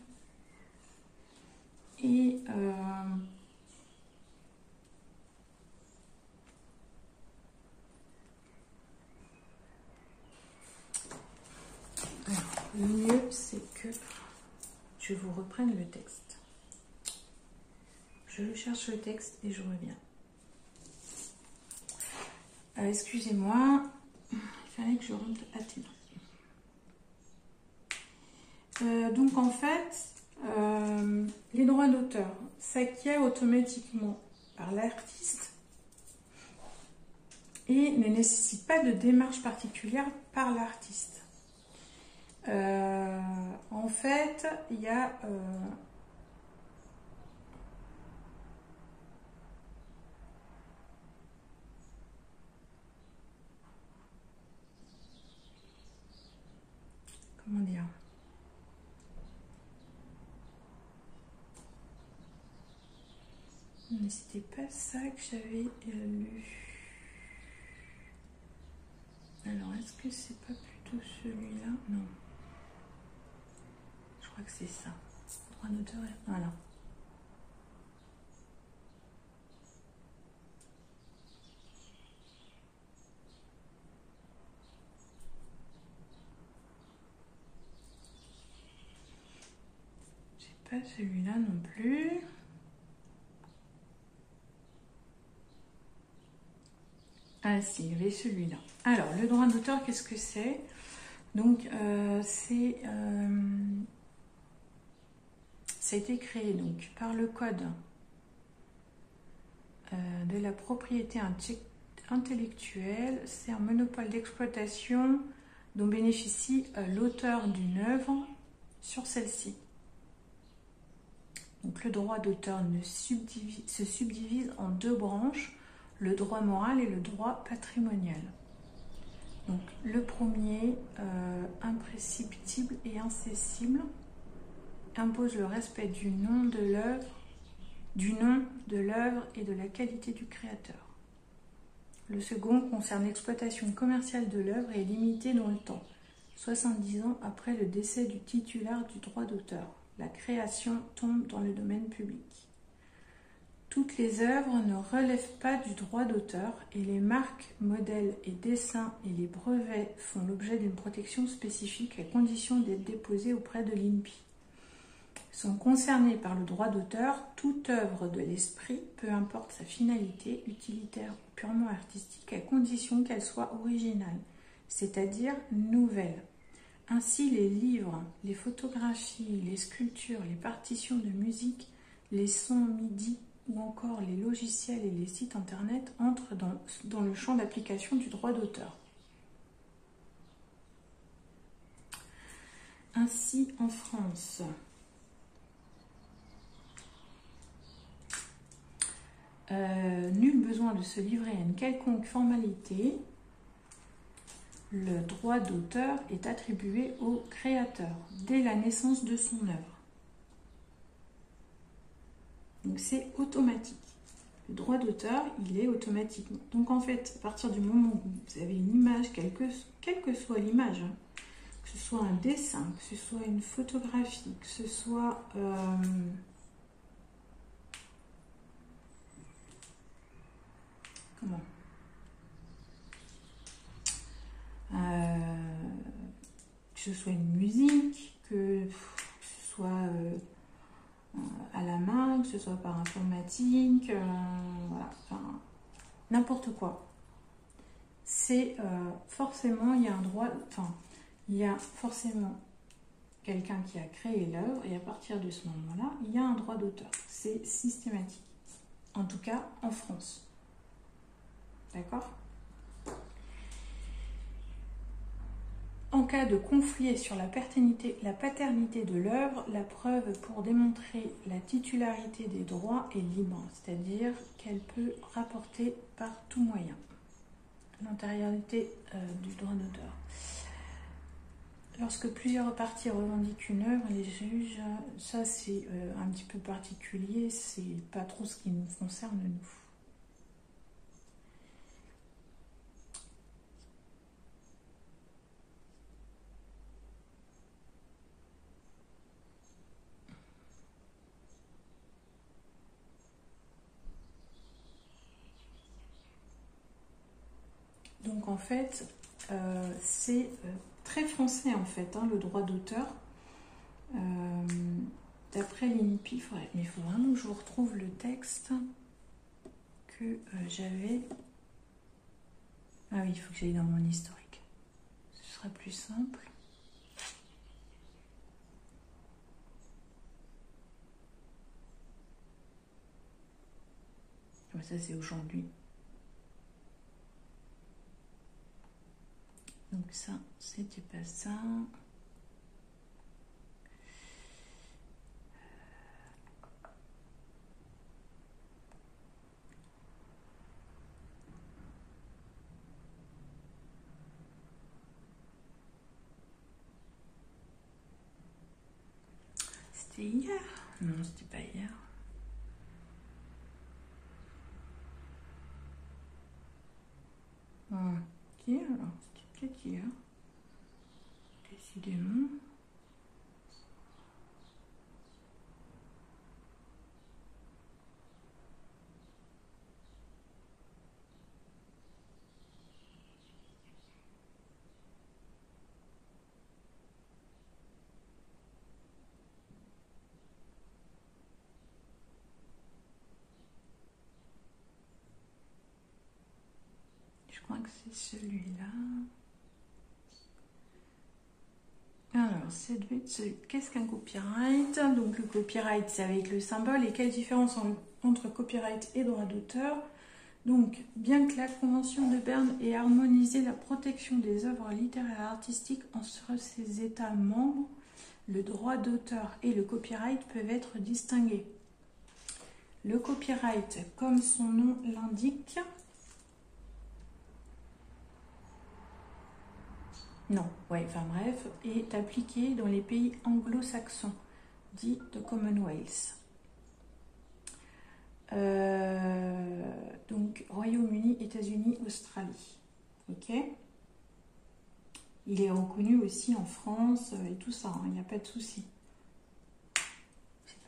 Et alors, le mieux, c'est que je vous reprenne le texte. Je cherche le texte et je reviens. Excusez-moi, il fallait que je rentre à Ténin. Donc en fait, les droits d'auteur s'acquièrent automatiquement par l'artiste et ne nécessitent pas de démarche particulière par l'artiste. En fait, il y a... comment dire? Mais c'était pas ça que j'avais lu. Alors, est-ce que c'est pas plutôt celui-là? Non. Je crois que c'est ça. Droit d'auteur. Voilà. Pas celui-là non plus. Ah si, il y avait celui-là. Alors, le droit d'auteur, qu'est-ce que c'est? Donc, ça a été créé donc, par le code de la propriété intellectuelle. C'est un monopole d'exploitation dont bénéficie l'auteur d'une œuvre sur celle-ci. Donc le droit d'auteur se subdivise en deux branches, le droit moral et le droit patrimonial. Donc le premier, imprescriptible et incessible, impose le respect du nom de l'œuvre et de la qualité du créateur. Le second concerne l'exploitation commerciale de l'œuvre et est limité dans le temps. 70 ans après le décès du titulaire du droit d'auteur. La création tombe dans le domaine public. Toutes les œuvres ne relèvent pas du droit d'auteur et les marques, modèles et dessins et les brevets font l'objet d'une protection spécifique à condition d'être déposés auprès de l'INPI. Sont concernés par le droit d'auteur toute œuvre de l'esprit, peu importe sa finalité, utilitaire ou purement artistique, à condition qu'elle soit originale, c'est-à-dire nouvelle. Ainsi, les livres, les photographies, les sculptures, les partitions de musique, les sons MIDI ou encore les logiciels et les sites internet entrent dans le champ d'application du droit d'auteur. Ainsi, en France, nul besoin de se livrer à une quelconque formalité. Le droit d'auteur est attribué au créateur dès la naissance de son œuvre. Donc c'est automatique. Le droit d'auteur, il est automatiquement. Donc en fait, à partir du moment où vous avez une image, quelle que soit l'image, hein, que ce soit un dessin, que ce soit une photographie, que ce soit que ce soit une musique, que ce soit à la main, que ce soit par informatique, voilà, enfin, n'importe quoi. C'est forcément, il y a un droit, enfin, il y a forcément quelqu'un qui a créé l'œuvre et à partir de ce moment-là, il y a un droit d'auteur. C'est systématique. En tout cas, en France. D'accord ? En cas de conflit sur la paternité de l'œuvre, la preuve pour démontrer la titularité des droits est libre, c'est-à-dire qu'elle peut rapporter par tout moyen l'antériorité du droit d'auteur. Lorsque plusieurs parties revendiquent une œuvre, les juges, ça c'est un petit peu particulier, c'est pas trop ce qui nous concerne nous. Donc en fait, c'est très français en fait, hein, le droit d'auteur. D'après l'INPI, mais il faut vraiment que je vous retrouve le texte que j'avais. Ah oui, il faut que j'aille dans mon historique. Ce sera plus simple. Ça c'est aujourd'hui. Donc ça, c'était pas ça. C'était hier? Non, c'était pas hier. Ok, alors c'était peut-être hier. Décidément. Je crois que c'est celui-là. Alors, qu'est-ce qu'un copyright? Donc, le copyright, c'est avec le symbole. Et quelle différence entre copyright et droit d'auteur? Donc, bien que la Convention de Berne ait harmonisé la protection des œuvres littéraires et artistiques entre ses États membres, le droit d'auteur et le copyright peuvent être distingués. Le copyright, comme son nom l'indique, est appliqué dans les pays anglo-saxons, dits de Commonwealth. Donc, Royaume-Uni, États-Unis, Australie. Ok ? Il est reconnu aussi en France et tout ça, il n'y a pas de souci.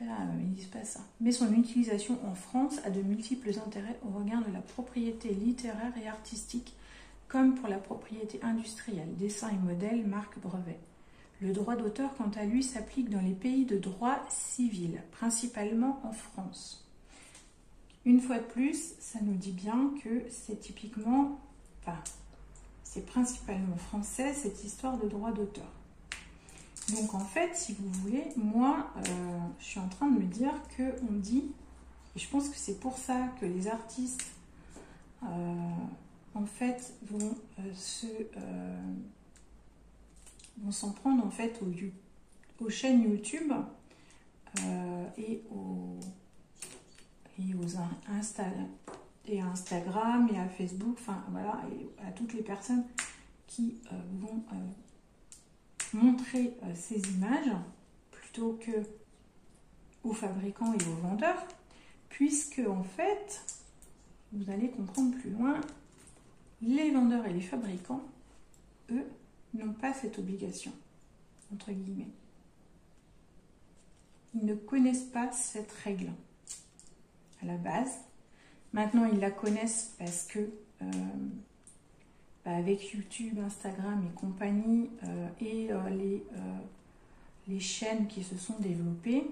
Ils disent pas ça. Mais son utilisation en France a de multiples intérêts au regard de la propriété littéraire et artistique, comme pour la propriété industrielle, dessin et modèle, marque, brevet. Le droit d'auteur, quant à lui, s'applique dans les pays de droit civil, principalement en France. Une fois de plus, ça nous dit bien que c'est typiquement, enfin, c'est principalement français, cette histoire de droit d'auteur. Donc en fait, si vous voulez, moi, je suis en train de me dire qu'on dit, et je pense que c'est pour ça que les artistes, en fait, vont s'en prendre en fait aux chaînes YouTube et à Instagram et à Facebook, enfin voilà, et à toutes les personnes qui vont montrer ces images plutôt que aux fabricants et aux vendeurs, puisque en fait, vous allez comprendre plus loin, les vendeurs et les fabricants, eux, n'ont pas cette obligation, entre guillemets. Ils ne connaissent pas cette règle à la base. Maintenant, ils la connaissent parce que avec YouTube, Instagram et compagnie les chaînes qui se sont développées,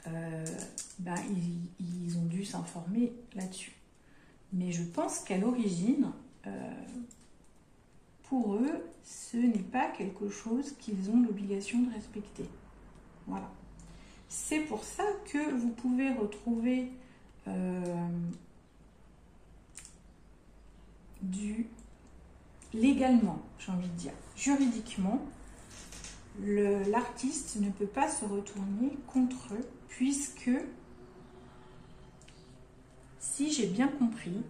ils ont dû s'informer là-dessus. Mais je pense qu'à l'origine, pour eux, ce n'est pas quelque chose qu'ils ont l'obligation de respecter. Voilà. C'est pour ça que vous pouvez retrouver légalement, j'ai envie de dire, juridiquement, l'artiste ne peut pas se retourner contre eux, puisque, si j'ai bien compris,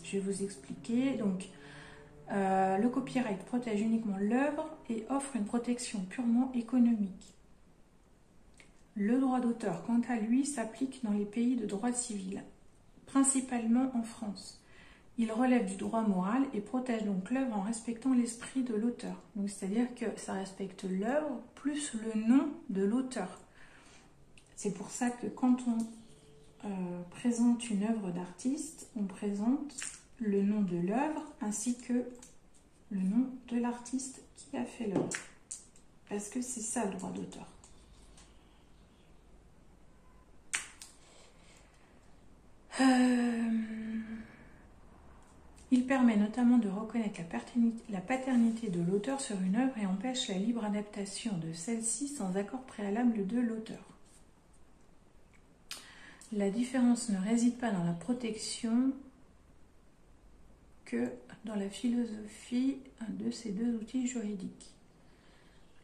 je vais vous expliquer, donc, le copyright protège uniquement l'œuvre et offre une protection purement économique. Le droit d'auteur, quant à lui, s'applique dans les pays de droit civil, principalement en France. Il relève du droit moral et protège donc l'œuvre en respectant l'esprit de l'auteur. Donc c'est-à-dire que ça respecte l'œuvre plus le nom de l'auteur. C'est pour ça que quand on présente une œuvre d'artiste, on présente le nom de l'œuvre ainsi que le nom de l'artiste qui a fait l'œuvre. Parce que c'est ça le droit d'auteur. Il permet notamment de reconnaître la paternité de l'auteur sur une œuvre et empêche la libre adaptation de celle-ci sans accord préalable de l'auteur. La différence ne réside pas dans la protection que dans la philosophie de ces deux outils juridiques.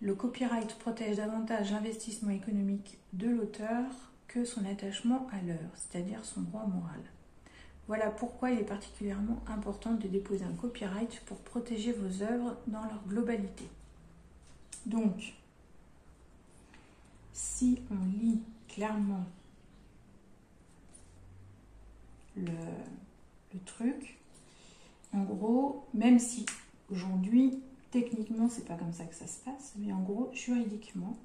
Le copyright protège davantage l'investissement économique de l'auteur que son attachement à l'œuvre, c'est-à-dire son droit moral. Voilà pourquoi il est particulièrement important de déposer un copyright pour protéger vos œuvres dans leur globalité. Donc, si on lit clairement le truc, en gros, même si aujourd'hui, techniquement, c'est pas comme ça que ça se passe, mais en gros, juridiquement,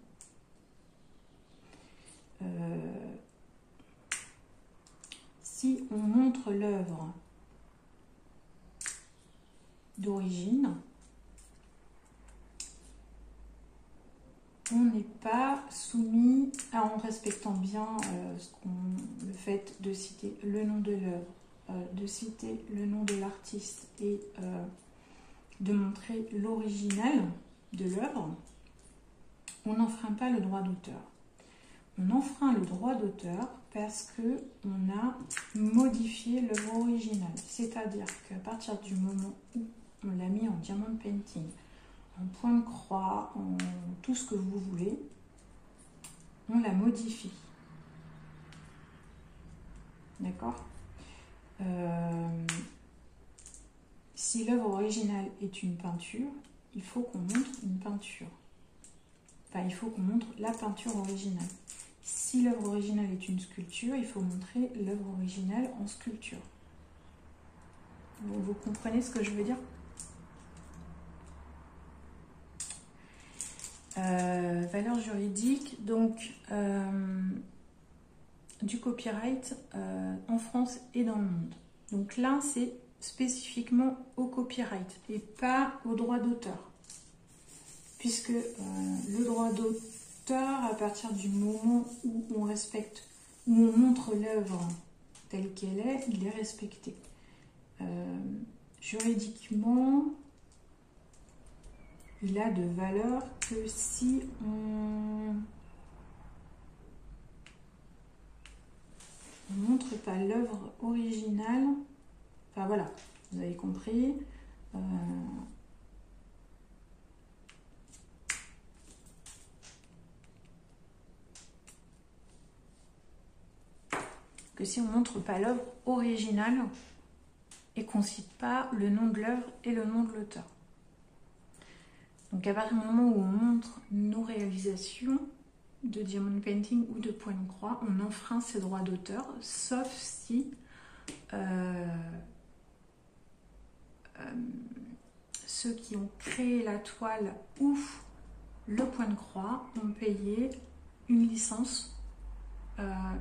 si on montre l'œuvre d'origine, on n'est pas soumis en respectant bien le fait de citer le nom de l'œuvre, de citer le nom de l'artiste et de montrer l'original de l'œuvre, on n'enfreint pas le droit d'auteur. On enfreint le droit d'auteur parce qu'on a modifié l'œuvre originale. C'est-à-dire qu'à partir du moment où on l'a mis en diamond painting, en point de croix, en tout ce que vous voulez, on la modifie. D'accord ? Si l'œuvre originale est une peinture, il faut qu'on montre une peinture. Enfin, il faut qu'on montre la peinture originale. Si l'œuvre originale est une sculpture, il faut montrer l'œuvre originale en sculpture. Vous comprenez ce que je veux dire ? Valeur juridique, donc du copyright en France et dans le monde. Donc là, c'est spécifiquement au copyright et pas au droit d'auteur. Puisque le droit d'auteur, à partir du moment où on respecte, où on montre l'œuvre telle qu'elle est, il est respecté. Juridiquement, il a de valeur que si on ne montre pas l'œuvre originale. Enfin voilà, vous avez compris. Que si on ne montre pas l'œuvre originale et qu'on ne cite pas le nom de l'œuvre et le nom de l'auteur. Donc à partir du moment où on montre nos réalisations de diamond painting ou de point de croix, on enfreint ses droits d'auteur, sauf si ceux qui ont créé la toile ou le point de croix ont payé une licence,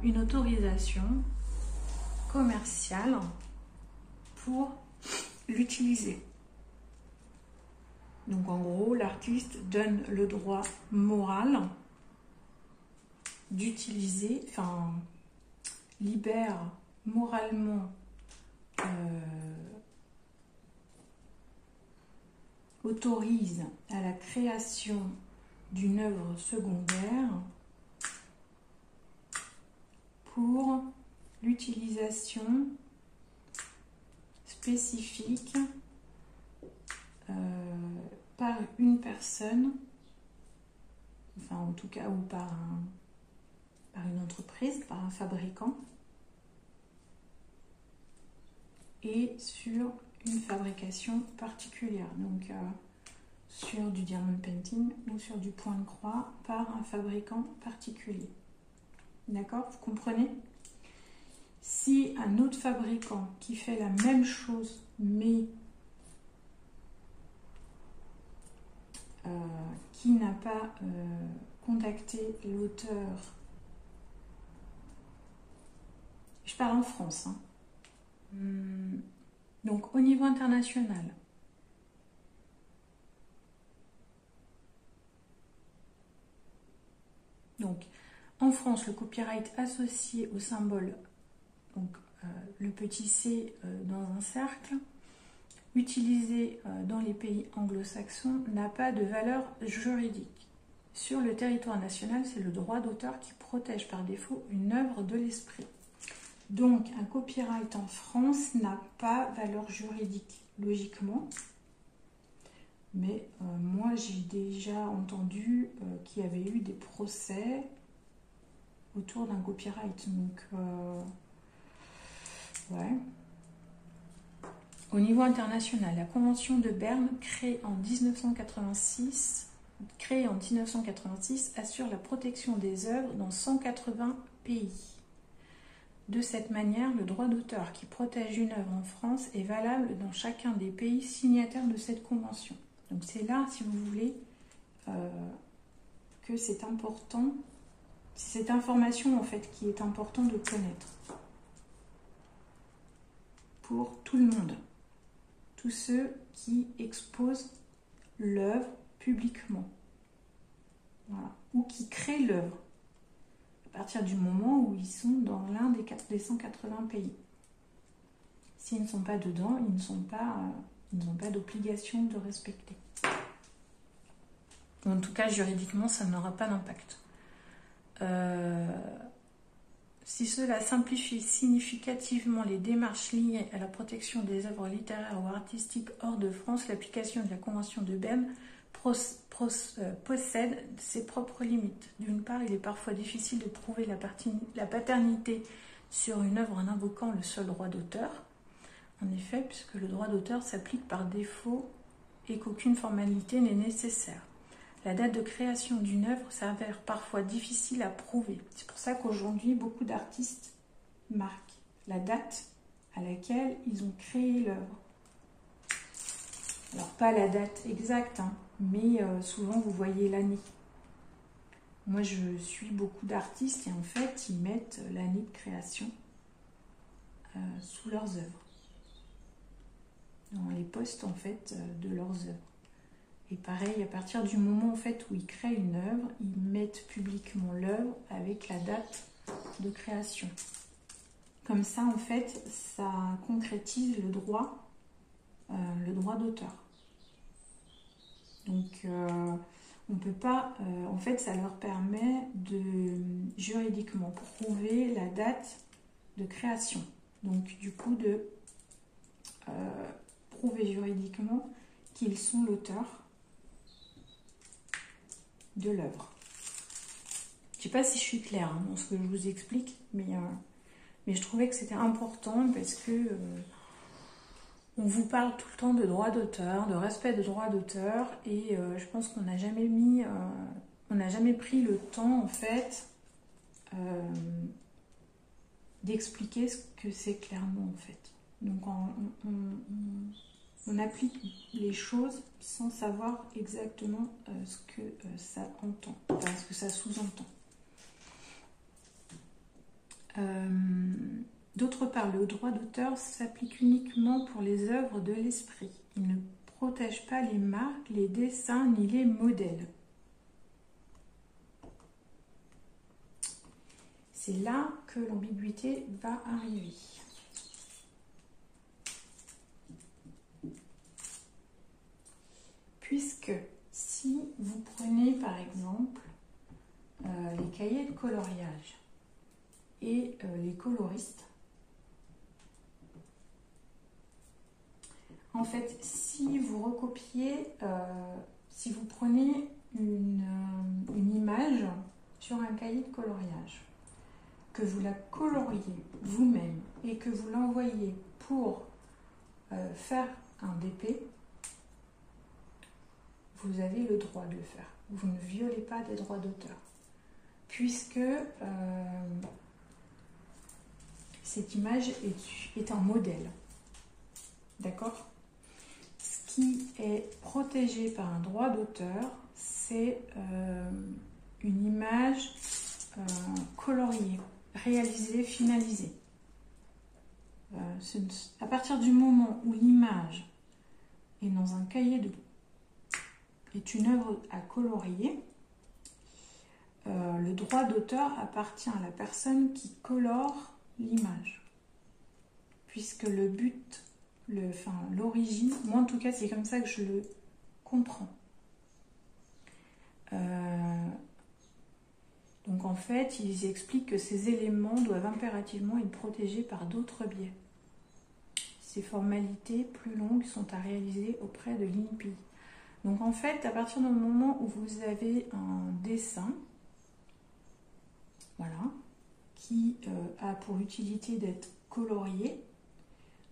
une autorisation commerciale pour l'utiliser. Donc en gros, l'artiste donne le droit moral d'utiliser, enfin libère moralement, autorise à la création d'une œuvre secondaire pour l'utilisation spécifique par une personne, enfin en tout cas, ou par une entreprise, par un fabricant, et sur une fabrication particulière, donc sur du diamond painting ou sur du point de croix par un fabricant particulier. D'accord, vous comprenez? Si un autre fabricant qui fait la même chose mais qui n'a pas contacté l'auteur, je parle en France, hein. Donc au niveau international, donc en France, le copyright associé au symbole, donc le petit c dans un cercle, utilisé dans les pays anglo-saxons, n'a pas de valeur juridique. Sur le territoire national, c'est le droit d'auteur qui protège par défaut une œuvre de l'esprit. Donc un copyright en France n'a pas valeur juridique, logiquement. Mais moi, j'ai déjà entendu qu'il y avait eu des procès autour d'un copyright. Donc, ouais. Au niveau international, la Convention de Berne, créée en 1986, assure la protection des œuvres dans 180 pays. De cette manière, le droit d'auteur qui protège une œuvre en France est valable dans chacun des pays signataires de cette convention. Donc c'est là, si vous voulez, que c'est important, c'est cette information en fait qui est important de connaître pour tout le monde, tous ceux qui exposent l'œuvre publiquement, voilà, ou qui créent l'œuvre, à partir du moment où ils sont dans l'un des 180 pays. S'ils ne sont pas dedans, ils n'ont pas d'obligation de respecter. En tout cas, juridiquement, ça n'aura pas d'impact. Si cela simplifie significativement les démarches liées à la protection des œuvres littéraires ou artistiques hors de France, l'application de la Convention de Berne possède ses propres limites. D'une part, il est parfois difficile de prouver la paternité sur une œuvre en invoquant le seul droit d'auteur. En effet, puisque le droit d'auteur s'applique par défaut et qu'aucune formalité n'est nécessaire. La date de création d'une œuvre s'avère parfois difficile à prouver. C'est pour ça qu'aujourd'hui, beaucoup d'artistes marquent la date à laquelle ils ont créé l'œuvre. Alors, pas la date exacte, hein, mais souvent vous voyez l'année. moi je suis beaucoup d'artistes et en fait ils mettent l'année de création sous leurs œuvres, dans les posts en fait de leurs œuvres. Et pareil, à partir du moment en fait où ils créent une œuvre, ils mettent publiquement l'œuvre avec la date de création. Comme ça en fait, ça concrétise le droit d'auteur. Donc on peut pas, en fait ça leur permet de juridiquement prouver la date de création. Donc du coup de prouver juridiquement qu'ils sont l'auteur de l'œuvre. Je ne sais pas si je suis claire dans ce que je vous explique, mais je trouvais que c'était important parce que on vous parle tout le temps de droit d'auteur, de respect de droit d'auteur, et je pense qu'on n'a jamais pris le temps en fait d'expliquer ce que c'est clairement en fait. Donc on applique les choses sans savoir exactement ce que ça entend, enfin ce que ça sous-entend. D'autre part, le droit d'auteur s'applique uniquement pour les œuvres de l'esprit. Il ne protège pas les marques, les dessins ni les modèles. C'est là que l'ambiguïté va arriver. Puisque si vous prenez par exemple les cahiers de coloriage et les coloristes, en fait, si vous recopiez, si vous prenez une image sur un cahier de coloriage, que vous la coloriez vous-même et que vous l'envoyez pour faire un DP, vous avez le droit de le faire. Vous ne violez pas des droits d'auteur, puisque cette image est un modèle. D'accord ? Ce qui est protégé par un droit d'auteur, c'est une image coloriée, réalisée, finalisée. À partir du moment où l'image est dans un cahier est une œuvre à colorier, le droit d'auteur appartient à la personne qui colore l'image. Puisque le but, l'origine, moi en tout cas c'est comme ça que je le comprends. Donc en fait, ils expliquent que ces éléments doivent impérativement être protégés par d'autres biais. Ces formalités plus longues sont à réaliser auprès de l'INPI. Donc en fait, à partir du moment où vous avez un dessin, voilà, qui a pour utilité d'être colorié,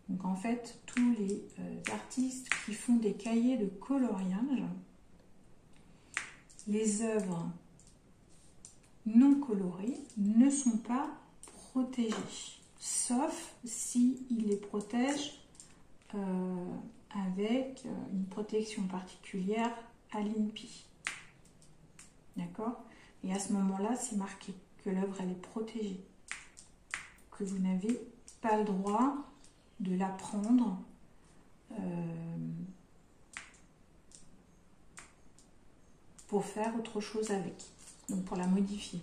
donc en fait, tous les artistes qui font des cahiers de coloriage, les œuvres non colorées ne sont pas protégées, sauf s'ils les protègent avec une protection particulière à l'INPI. D'accord ? Et à ce moment-là, c'est marqué que l'œuvre elle est protégée, que vous n'avez pas le droit de la prendre pour faire autre chose avec, donc pour la modifier.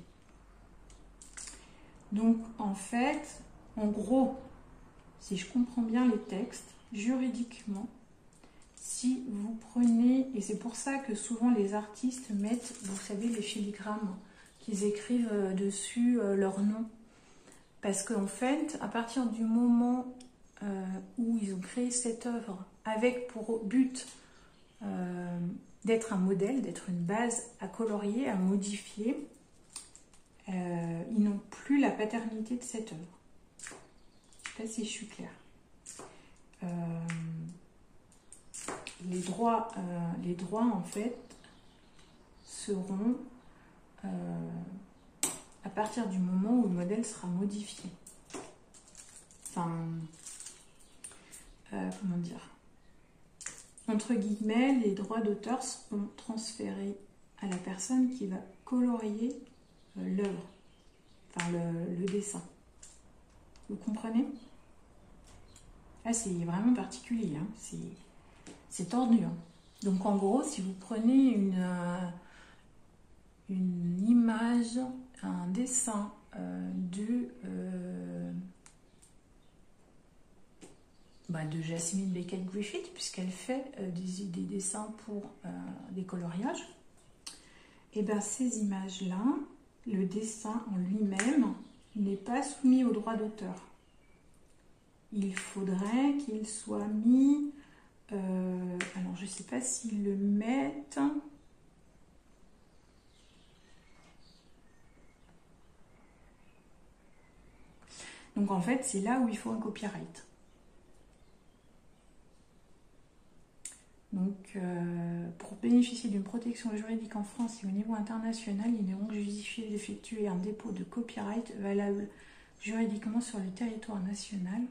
Donc en fait, en gros, si je comprends bien les textes, juridiquement, si vous prenez, et c'est pour ça que souvent les artistes mettent, vous savez, les filigrammes, qu'ils écrivent dessus leur nom. Parce qu'en fait, à partir du moment où ils ont créé cette œuvre avec pour but d'être un modèle, d'être une base à colorier, à modifier, ils n'ont plus la paternité de cette œuvre. Je ne sais pas si je suis claire. Les droits en fait seront à partir du moment où le modèle sera modifié. Enfin, comment dire, entre guillemets, les droits d'auteur seront transférés à la personne qui va colorier l'œuvre, enfin le dessin. Vous comprenez? Là, c'est vraiment particulier, hein. C'est tordu. Hein. Donc, en gros, si vous prenez une image, un dessin de Jasmine Beckett Griffith, puisqu'elle fait des dessins pour des coloriages, et bien ces images-là, le dessin en lui-même n'est pas soumis au droit d'auteur. Il faudrait qu'il soit mis... alors, je ne sais pas s'ils le mettent... Donc, en fait, c'est là où il faut un copyright. Donc, pour bénéficier d'une protection juridique en France et au niveau international, il est donc justifié d'effectuer un dépôt de copyright valable juridiquement sur le territoire national.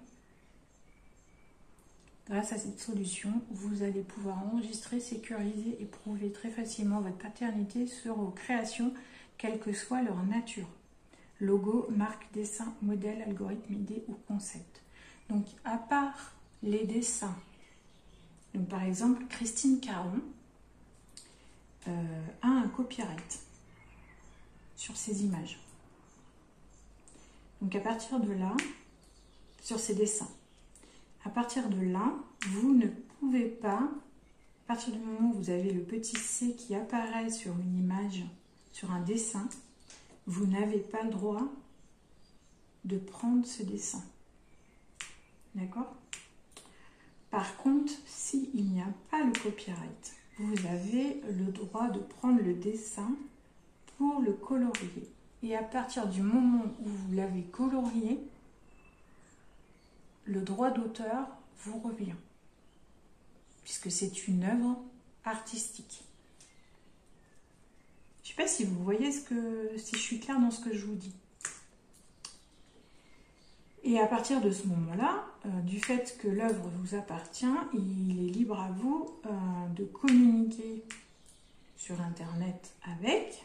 Grâce à cette solution, vous allez pouvoir enregistrer, sécuriser et prouver très facilement votre paternité sur vos créations, quelle que soit leur nature. Logo, marque, dessin, modèle, algorithme, idée ou concept. Donc, à part les dessins, donc par exemple, Christine Caron a un copyright sur ses images. Donc, à partir de là, sur ses dessins, à partir de là, vous ne pouvez pas, à partir du moment où vous avez le petit C qui apparaît sur une image, sur un dessin, vous n'avez pas le droit de prendre ce dessin. D'accord? Par contre, s'il n'y a pas le copyright, vous avez le droit de prendre le dessin pour le colorier. Et à partir du moment où vous l'avez colorié, le droit d'auteur vous revient, puisque c'est une œuvre artistique. Je ne sais pas si vous voyez si je suis claire dans ce que je vous dis. Et à partir de ce moment-là, du fait que l'œuvre vous appartient, il est libre à vous de communiquer sur Internet avec.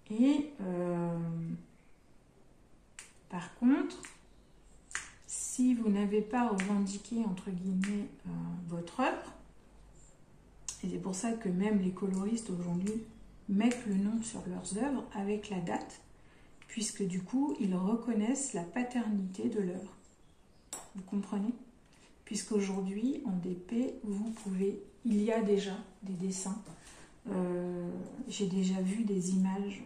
Et par contre, si vous n'avez pas revendiqué, entre guillemets, votre œuvre, et c'est pour ça que même les coloristes aujourd'hui mettent le nom sur leurs œuvres avec la date, puisque du coup, ils reconnaissent la paternité de l'œuvre. Vous comprenez? Puisqu'aujourd'hui, en DP, vous pouvez, il y a déjà des dessins. J'ai déjà vu des images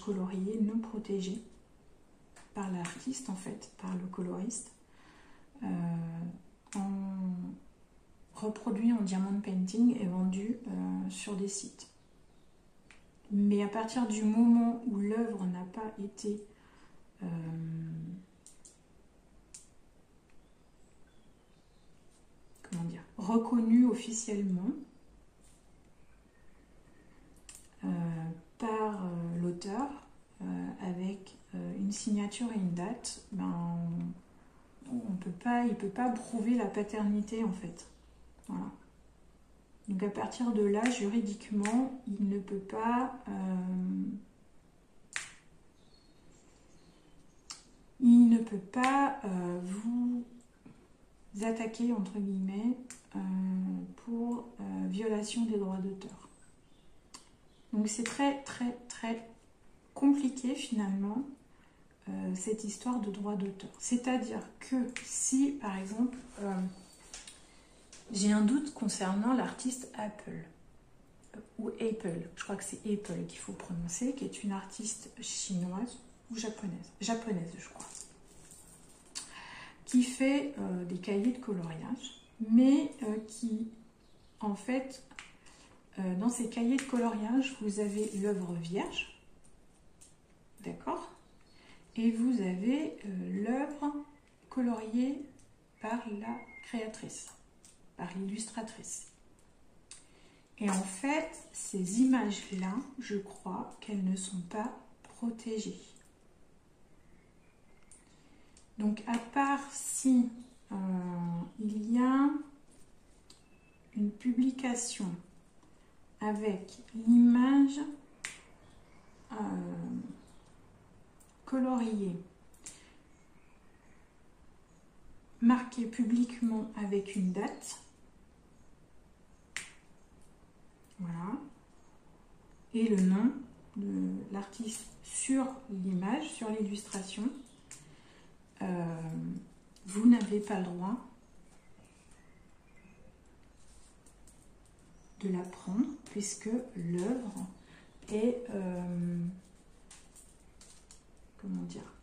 coloriées non protégées par l'artiste, en fait, par le coloriste, reproduit en diamond painting et vendu sur des sites. Mais à partir du moment où l'œuvre n'a pas été reconnue officiellement par l'auteur avec une signature et une date, il peut pas prouver la paternité en fait. Voilà. Donc à partir de là, juridiquement, il ne peut pas vous attaquer entre guillemets pour violation des droits d'auteur. Donc c'est très très très compliqué finalement cette histoire de droits d'auteur. C'est-à-dire que si par exemple j'ai un doute concernant l'artiste Apple, ou Apple, je crois que c'est Apple qu'il faut prononcer, qui est une artiste chinoise ou japonaise je crois, qui fait des cahiers de coloriage, mais qui, en fait, dans ces cahiers de coloriage, vous avez l'œuvre vierge, d'accord, et vous avez l'œuvre coloriée par la créatrice, par l'illustratrice. Et en fait, ces images-là, je crois qu'elles ne sont pas protégées. Donc, à part si il y a une publication avec l'image coloriée, marquée publiquement avec une date. Voilà. Et le nom de l'artiste sur l'image, sur l'illustration. Vous n'avez pas le droit de la prendre puisque l'œuvre est comment dire,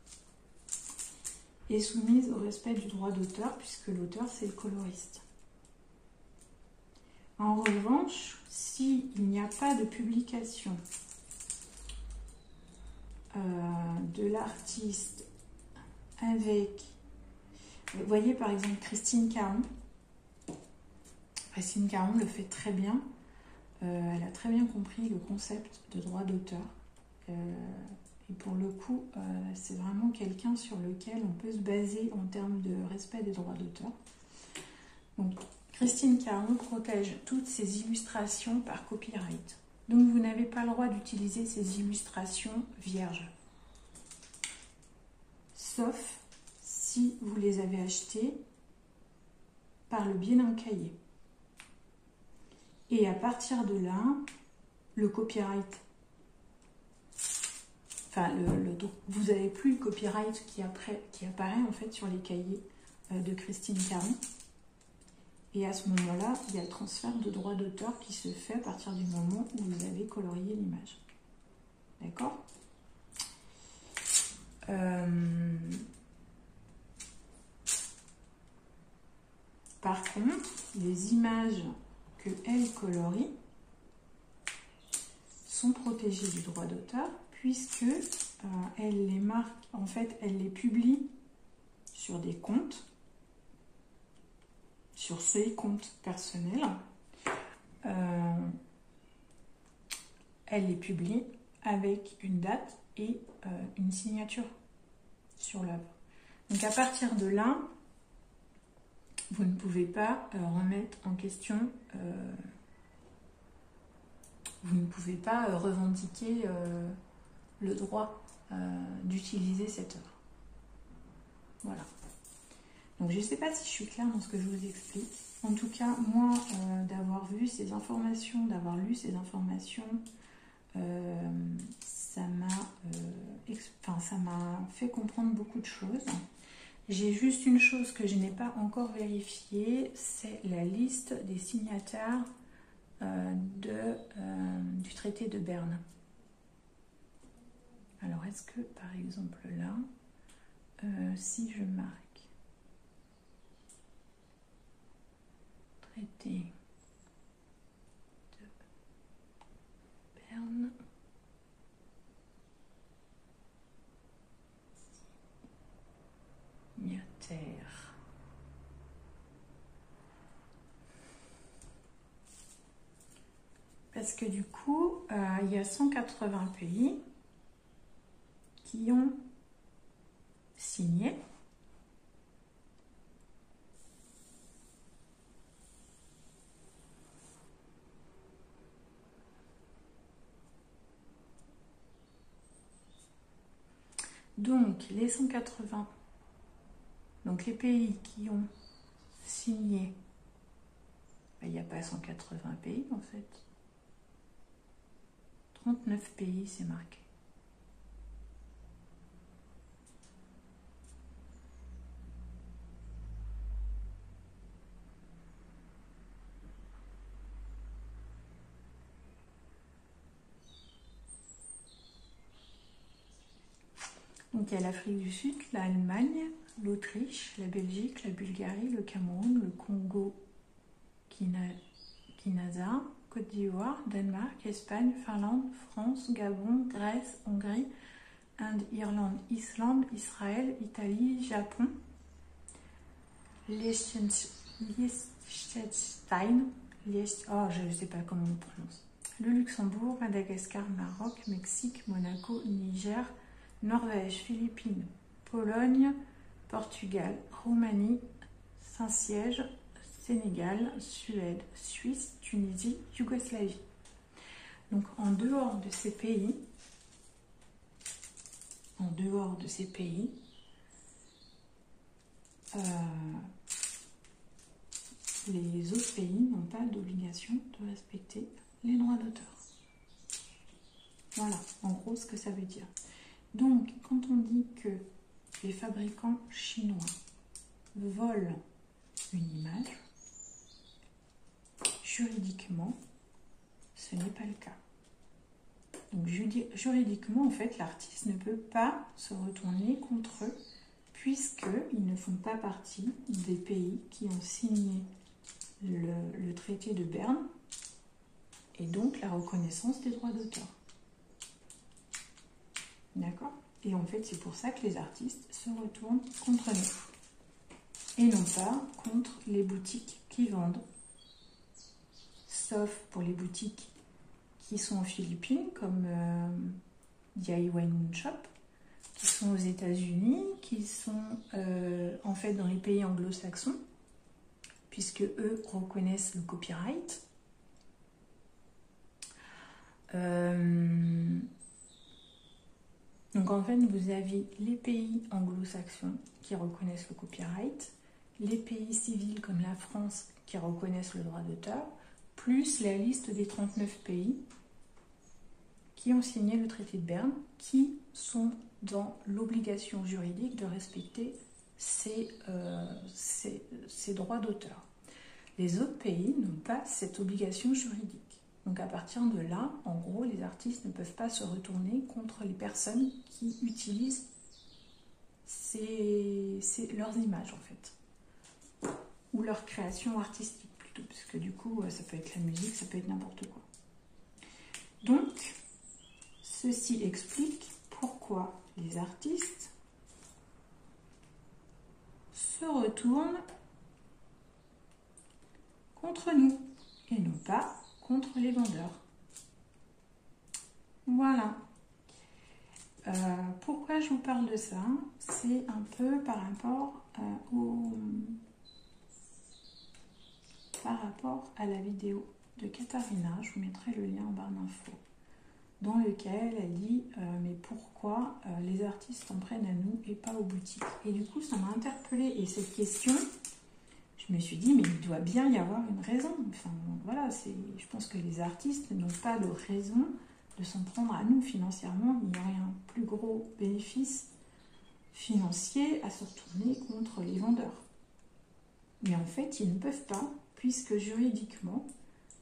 est soumise au respect du droit d'auteur puisque l'auteur c'est le coloriste. En revanche, s'il n'y a pas de publication de l'artiste avec, vous voyez par exemple Christine Caron. Christine Caron le fait très bien. Elle a très bien compris le concept de droit d'auteur. Et pour le coup, c'est vraiment quelqu'un sur lequel on peut se baser en termes de respect des droits d'auteur. Donc, Christine Caron protège toutes ses illustrations par copyright. Donc, vous n'avez pas le droit d'utiliser ces illustrations vierges. Sauf si vous les avez achetées par le biais d'un cahier. Et à partir de là, le copyright, enfin, vous n'avez plus le copyright qui apparaît en fait sur les cahiers de Christine Caron. Et à ce moment-là, il y a le transfert de droit d'auteur qui se fait à partir du moment où vous avez colorié l'image. D'accord ? Par contre, les images qu'elle colorie sont protégées du droit d'auteur puisque elle les marque, en fait, elle les publie sur des comptes, sur ses comptes personnels. Elle les publie avec une date et une signature sur l'œuvre. Donc à partir de là, vous ne pouvez pas remettre en question, vous ne pouvez pas revendiquer le droit d'utiliser cette œuvre. Voilà. Donc je ne sais pas si je suis claire dans ce que je vous explique. En tout cas, moi, d'avoir vu ces informations, d'avoir lu ces informations, ça m'a fait comprendre beaucoup de choses. J'ai juste une chose que je n'ai pas encore vérifiée, c'est la liste des signataires du traité de Berne. Alors, est-ce que, par exemple, là, si je marque traité de Berne, signataire, parce que du coup, il y a 180 pays qui ont signé. Donc, les 180, donc les pays qui ont signé, il n'y a pas 180 pays en fait. 39 pays, c'est marqué. Donc il y a l'Afrique du Sud, l'Allemagne, l'Autriche, la Belgique, la Bulgarie, le Cameroun, le Congo, Kinshasa, Côte d'Ivoire, Danemark, Espagne, Finlande, France, Gabon, Grèce, Hongrie, Inde, Irlande, Islande, Israël, Italie, Japon, Liechtenstein, je ne sais pas comment on prononce, le Luxembourg, Madagascar, Maroc, Mexique, Monaco, Niger, Norvège, Philippines, Pologne, Portugal, Roumanie, Saint-Siège, Sénégal, Suède, Suisse, Tunisie, Yougoslavie. Donc en dehors de ces pays, les autres pays n'ont pas d'obligation de respecter les droits d'auteur. Voilà, en gros, ce que ça veut dire. Donc, quand on dit que les fabricants chinois volent une image, juridiquement, ce n'est pas le cas. Donc, juridiquement, en fait, l'artiste ne peut pas se retourner contre eux, puisqu'ils ne font pas partie des pays qui ont signé le traité de Berne, et donc la reconnaissance des droits d'auteur. D'accord? Et en fait, c'est pour ça que les artistes se retournent contre nous. Et non pas contre les boutiques qui vendent. Sauf pour les boutiques qui sont en Philippines, comme DIY Shop, qui sont aux États-Unis, qui sont en fait dans les pays anglo-saxons, puisque eux reconnaissent le copyright. Donc en fait, vous avez les pays anglo-saxons qui reconnaissent le copyright, les pays civils comme la France qui reconnaissent le droit d'auteur, plus la liste des 39 pays qui ont signé le traité de Berne, qui sont dans l'obligation juridique de respecter ces droits d'auteur. Les autres pays n'ont pas cette obligation juridique. Donc à partir de là, en gros, les artistes ne peuvent pas se retourner contre les personnes qui utilisent leurs images en fait. Ou leur création artistique plutôt, parce que du coup, ça peut être la musique, ça peut être n'importe quoi. Donc, ceci explique pourquoi les artistes se retournent contre nous et non pas contre les vendeurs. Voilà. Pourquoi je vous parle de ça? C'est un peu par rapport à la vidéo de Katharina, je vous mettrai le lien en barre d'infos, dans lequel elle dit mais pourquoi les artistes en prennent à nous et pas aux boutiques? Et du coup, ça m'a interpellée. Et cette question, je me suis dit, mais il doit bien y avoir une raison. Enfin, voilà, je pense que les artistes n'ont pas de raison de s'en prendre à nous financièrement. Il y aurait un plus gros bénéfice financier à se retourner contre les vendeurs. Mais en fait, ils ne peuvent pas, puisque juridiquement,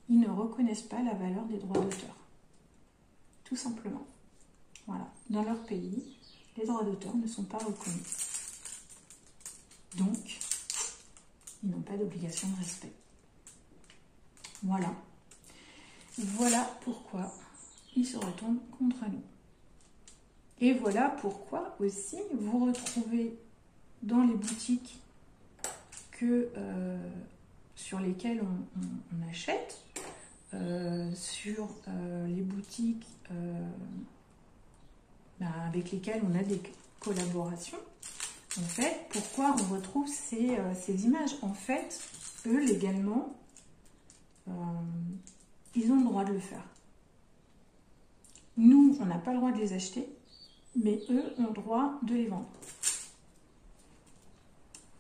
ils ne reconnaissent pas la valeur des droits d'auteur. Tout simplement. Voilà. Dans leur pays, les droits d'auteur ne sont pas reconnus. Donc, ils n'ont pas d'obligation de respect. Voilà. Voilà pourquoi ils se retournent contre nous. Et voilà pourquoi aussi vous retrouvez dans les boutiques sur lesquelles on achète, sur les boutiques avec lesquelles on a des collaborations. En fait, pourquoi on retrouve ces images? En fait, eux, légalement, ils ont le droit de le faire. Nous, on n'a pas le droit de les acheter, mais eux ont le droit de les vendre.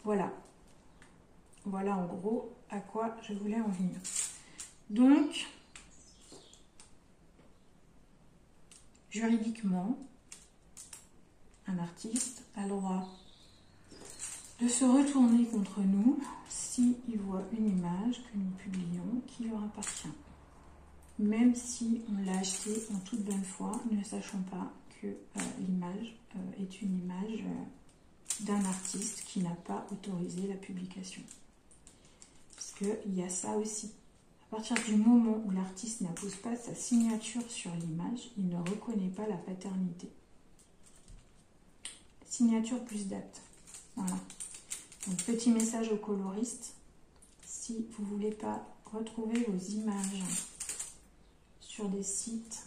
Voilà. Voilà en gros à quoi je voulais en venir. Donc, juridiquement, un artiste a le droit de se retourner contre nous s'il voit une image que nous publions qui leur appartient. Même si on l'a acheté en toute bonne foi, ne sachant pas que l'image est une image d'un artiste qui n'a pas autorisé la publication. Parce qu'il y a ça aussi. À partir du moment où l'artiste n'appose pas sa signature sur l'image, il ne reconnaît pas la paternité. Signature plus date. Voilà. Donc, petit message aux coloristes. Si vous ne voulez pas retrouver vos images sur des sites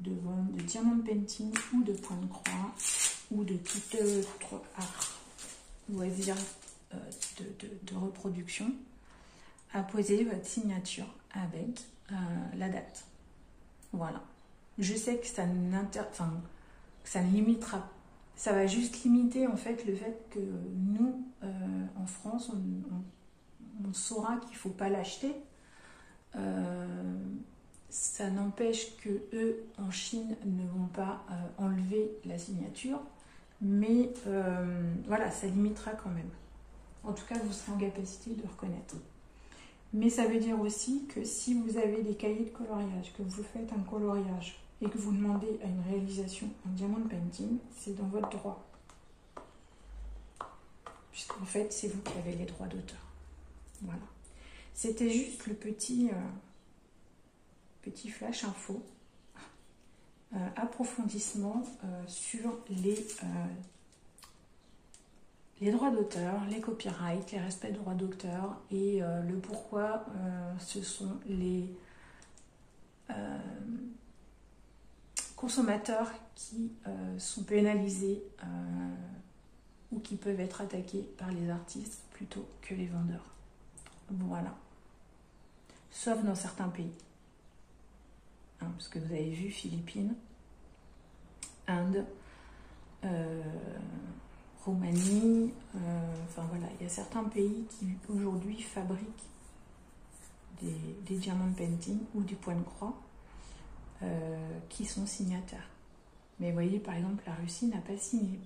de vente de diamond painting ou de point de croix ou de tout autre art loisir de reproduction, à poser votre signature avec la date. Voilà. Je sais que ça ne limitera, ça va juste limiter en fait le fait que nous, en France, on saura qu'il ne faut pas l'acheter. Ça n'empêche que eux, en Chine, ne vont pas enlever la signature, mais voilà, ça limitera quand même. En tout cas, vous serez en capacité de reconnaître. Mais ça veut dire aussi que si vous avez des cahiers de coloriage, que vous faites un coloriage et que vous demandez à une réalisation en diamond painting, c'est dans votre droit. Puisqu'en fait, c'est vous qui avez les droits d'auteur. Voilà. C'était juste le petit flash info, approfondissement sur les droits d'auteur, les copyrights, les respects des droits d'auteur et le pourquoi ce sont les consommateurs qui sont pénalisés ou qui peuvent être attaqués par les artistes plutôt que les vendeurs. Voilà. Sauf dans certains pays. Hein, parce que vous avez vu, Philippines, Inde, Roumanie, enfin voilà, il y a certains pays qui aujourd'hui fabriquent des diamond painting ou du point de croix qui sont signataires. Mais vous voyez, par exemple, la Russie n'a pas signé.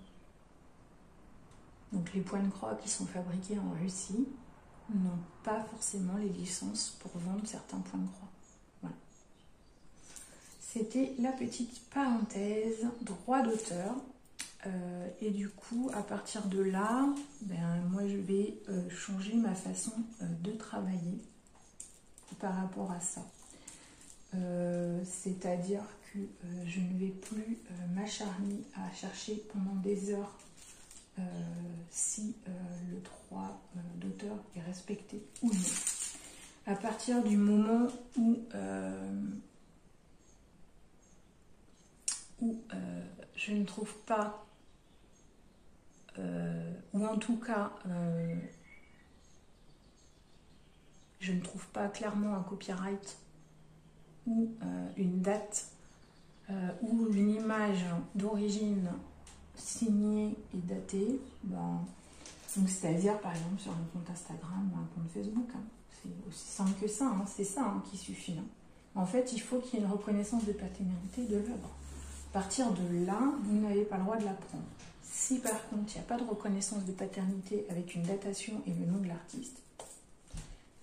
Donc les points de croix qui sont fabriqués en Russie n'ont pas forcément les licences pour vendre certains points de croix. Voilà. C'était la petite parenthèse droit d'auteur. Et du coup, à partir de là, moi je vais changer ma façon de travailler par rapport à ça. C'est-à-dire que je ne vais plus m'acharner à chercher pendant des heures si le droit d'auteur est respecté ou non. À partir du moment où je ne trouve pas, ou en tout cas, je ne trouve pas clairement un copyright ou une date ou une image d'origine signée et datée, donc c'est-à-dire par exemple sur un compte Instagram ou un compte Facebook, hein, c'est aussi simple que ça, hein, c'est ça hein, qui suffit. Hein. En fait, il faut qu'il y ait une reconnaissance de paternité de l'œuvre. À partir de là, vous n'avez pas le droit de la prendre. Si par contre, il n'y a pas de reconnaissance de paternité avec une datation et le nom de l'artiste,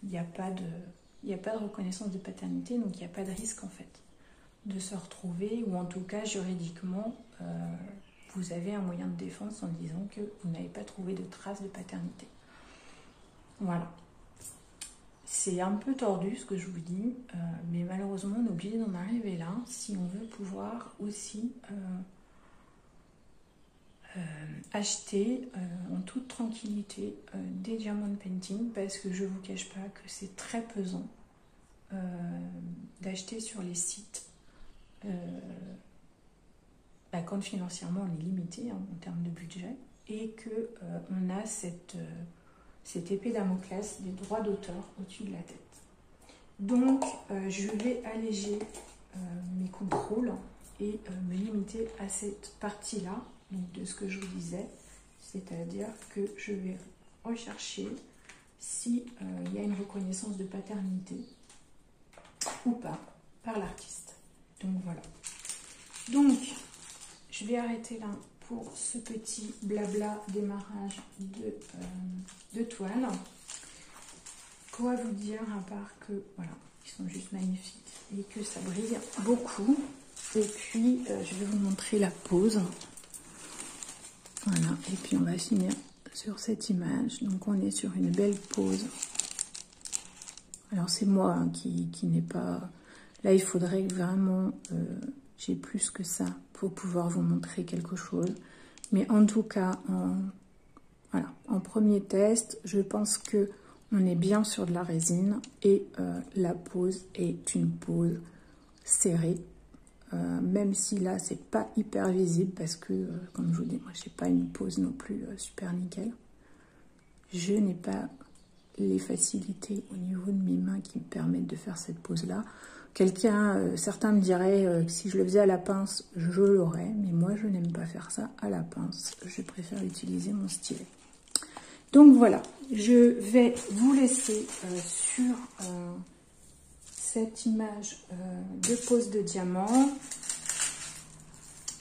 il n'y a pas de reconnaissance de paternité, donc il n'y a pas de risque en fait de se retrouver, ou en tout cas juridiquement, vous avez un moyen de défense en disant que vous n'avez pas trouvé de traces de paternité. Voilà. C'est un peu tordu ce que je vous dis, mais malheureusement on est obligé d'en arriver là si on veut pouvoir aussi acheter en toute tranquillité des diamond painting, parce que je ne vous cache pas que c'est très pesant d'acheter sur les sites quand financièrement on est limité hein, en termes de budget et qu'on a cette épée Damoclès des droits d'auteur au-dessus de la tête. Donc je vais alléger mes contrôles et me limiter à cette partie-là de ce que je vous disais, c'est-à-dire que je vais rechercher si il y a une reconnaissance de paternité ou pas par l'artiste. Donc voilà. Donc je vais arrêter là pour ce petit blabla démarrage de toile. Quoi vous dire à part que voilà, ils sont juste magnifiques et que ça brille beaucoup. Et puis je vais vous montrer la pose. Voilà, et puis on va finir sur cette image. Donc on est sur une belle pose. Alors c'est moi hein, qui n'est pas... Là il faudrait vraiment... j'ai plus que ça pour pouvoir vous montrer quelque chose. Mais en tout cas, en premier test, je pense que on est bien sur de la résine. Et la pose est une pose serrée. Même si là c'est pas hyper visible parce que comme je vous dis moi j'ai pas une pose non plus super nickel, je n'ai pas les facilités au niveau de mes mains qui me permettent de faire cette pose-là. Certains me diraient que si je le faisais à la pince, je l'aurais, mais moi je n'aime pas faire ça à la pince. Je préfère utiliser mon stylet. Donc voilà, je vais vous laisser sur cette image de pose de diamant.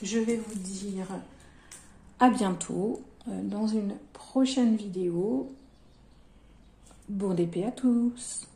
Je vais vous dire à bientôt dans une prochaine vidéo. Bon épée à tous!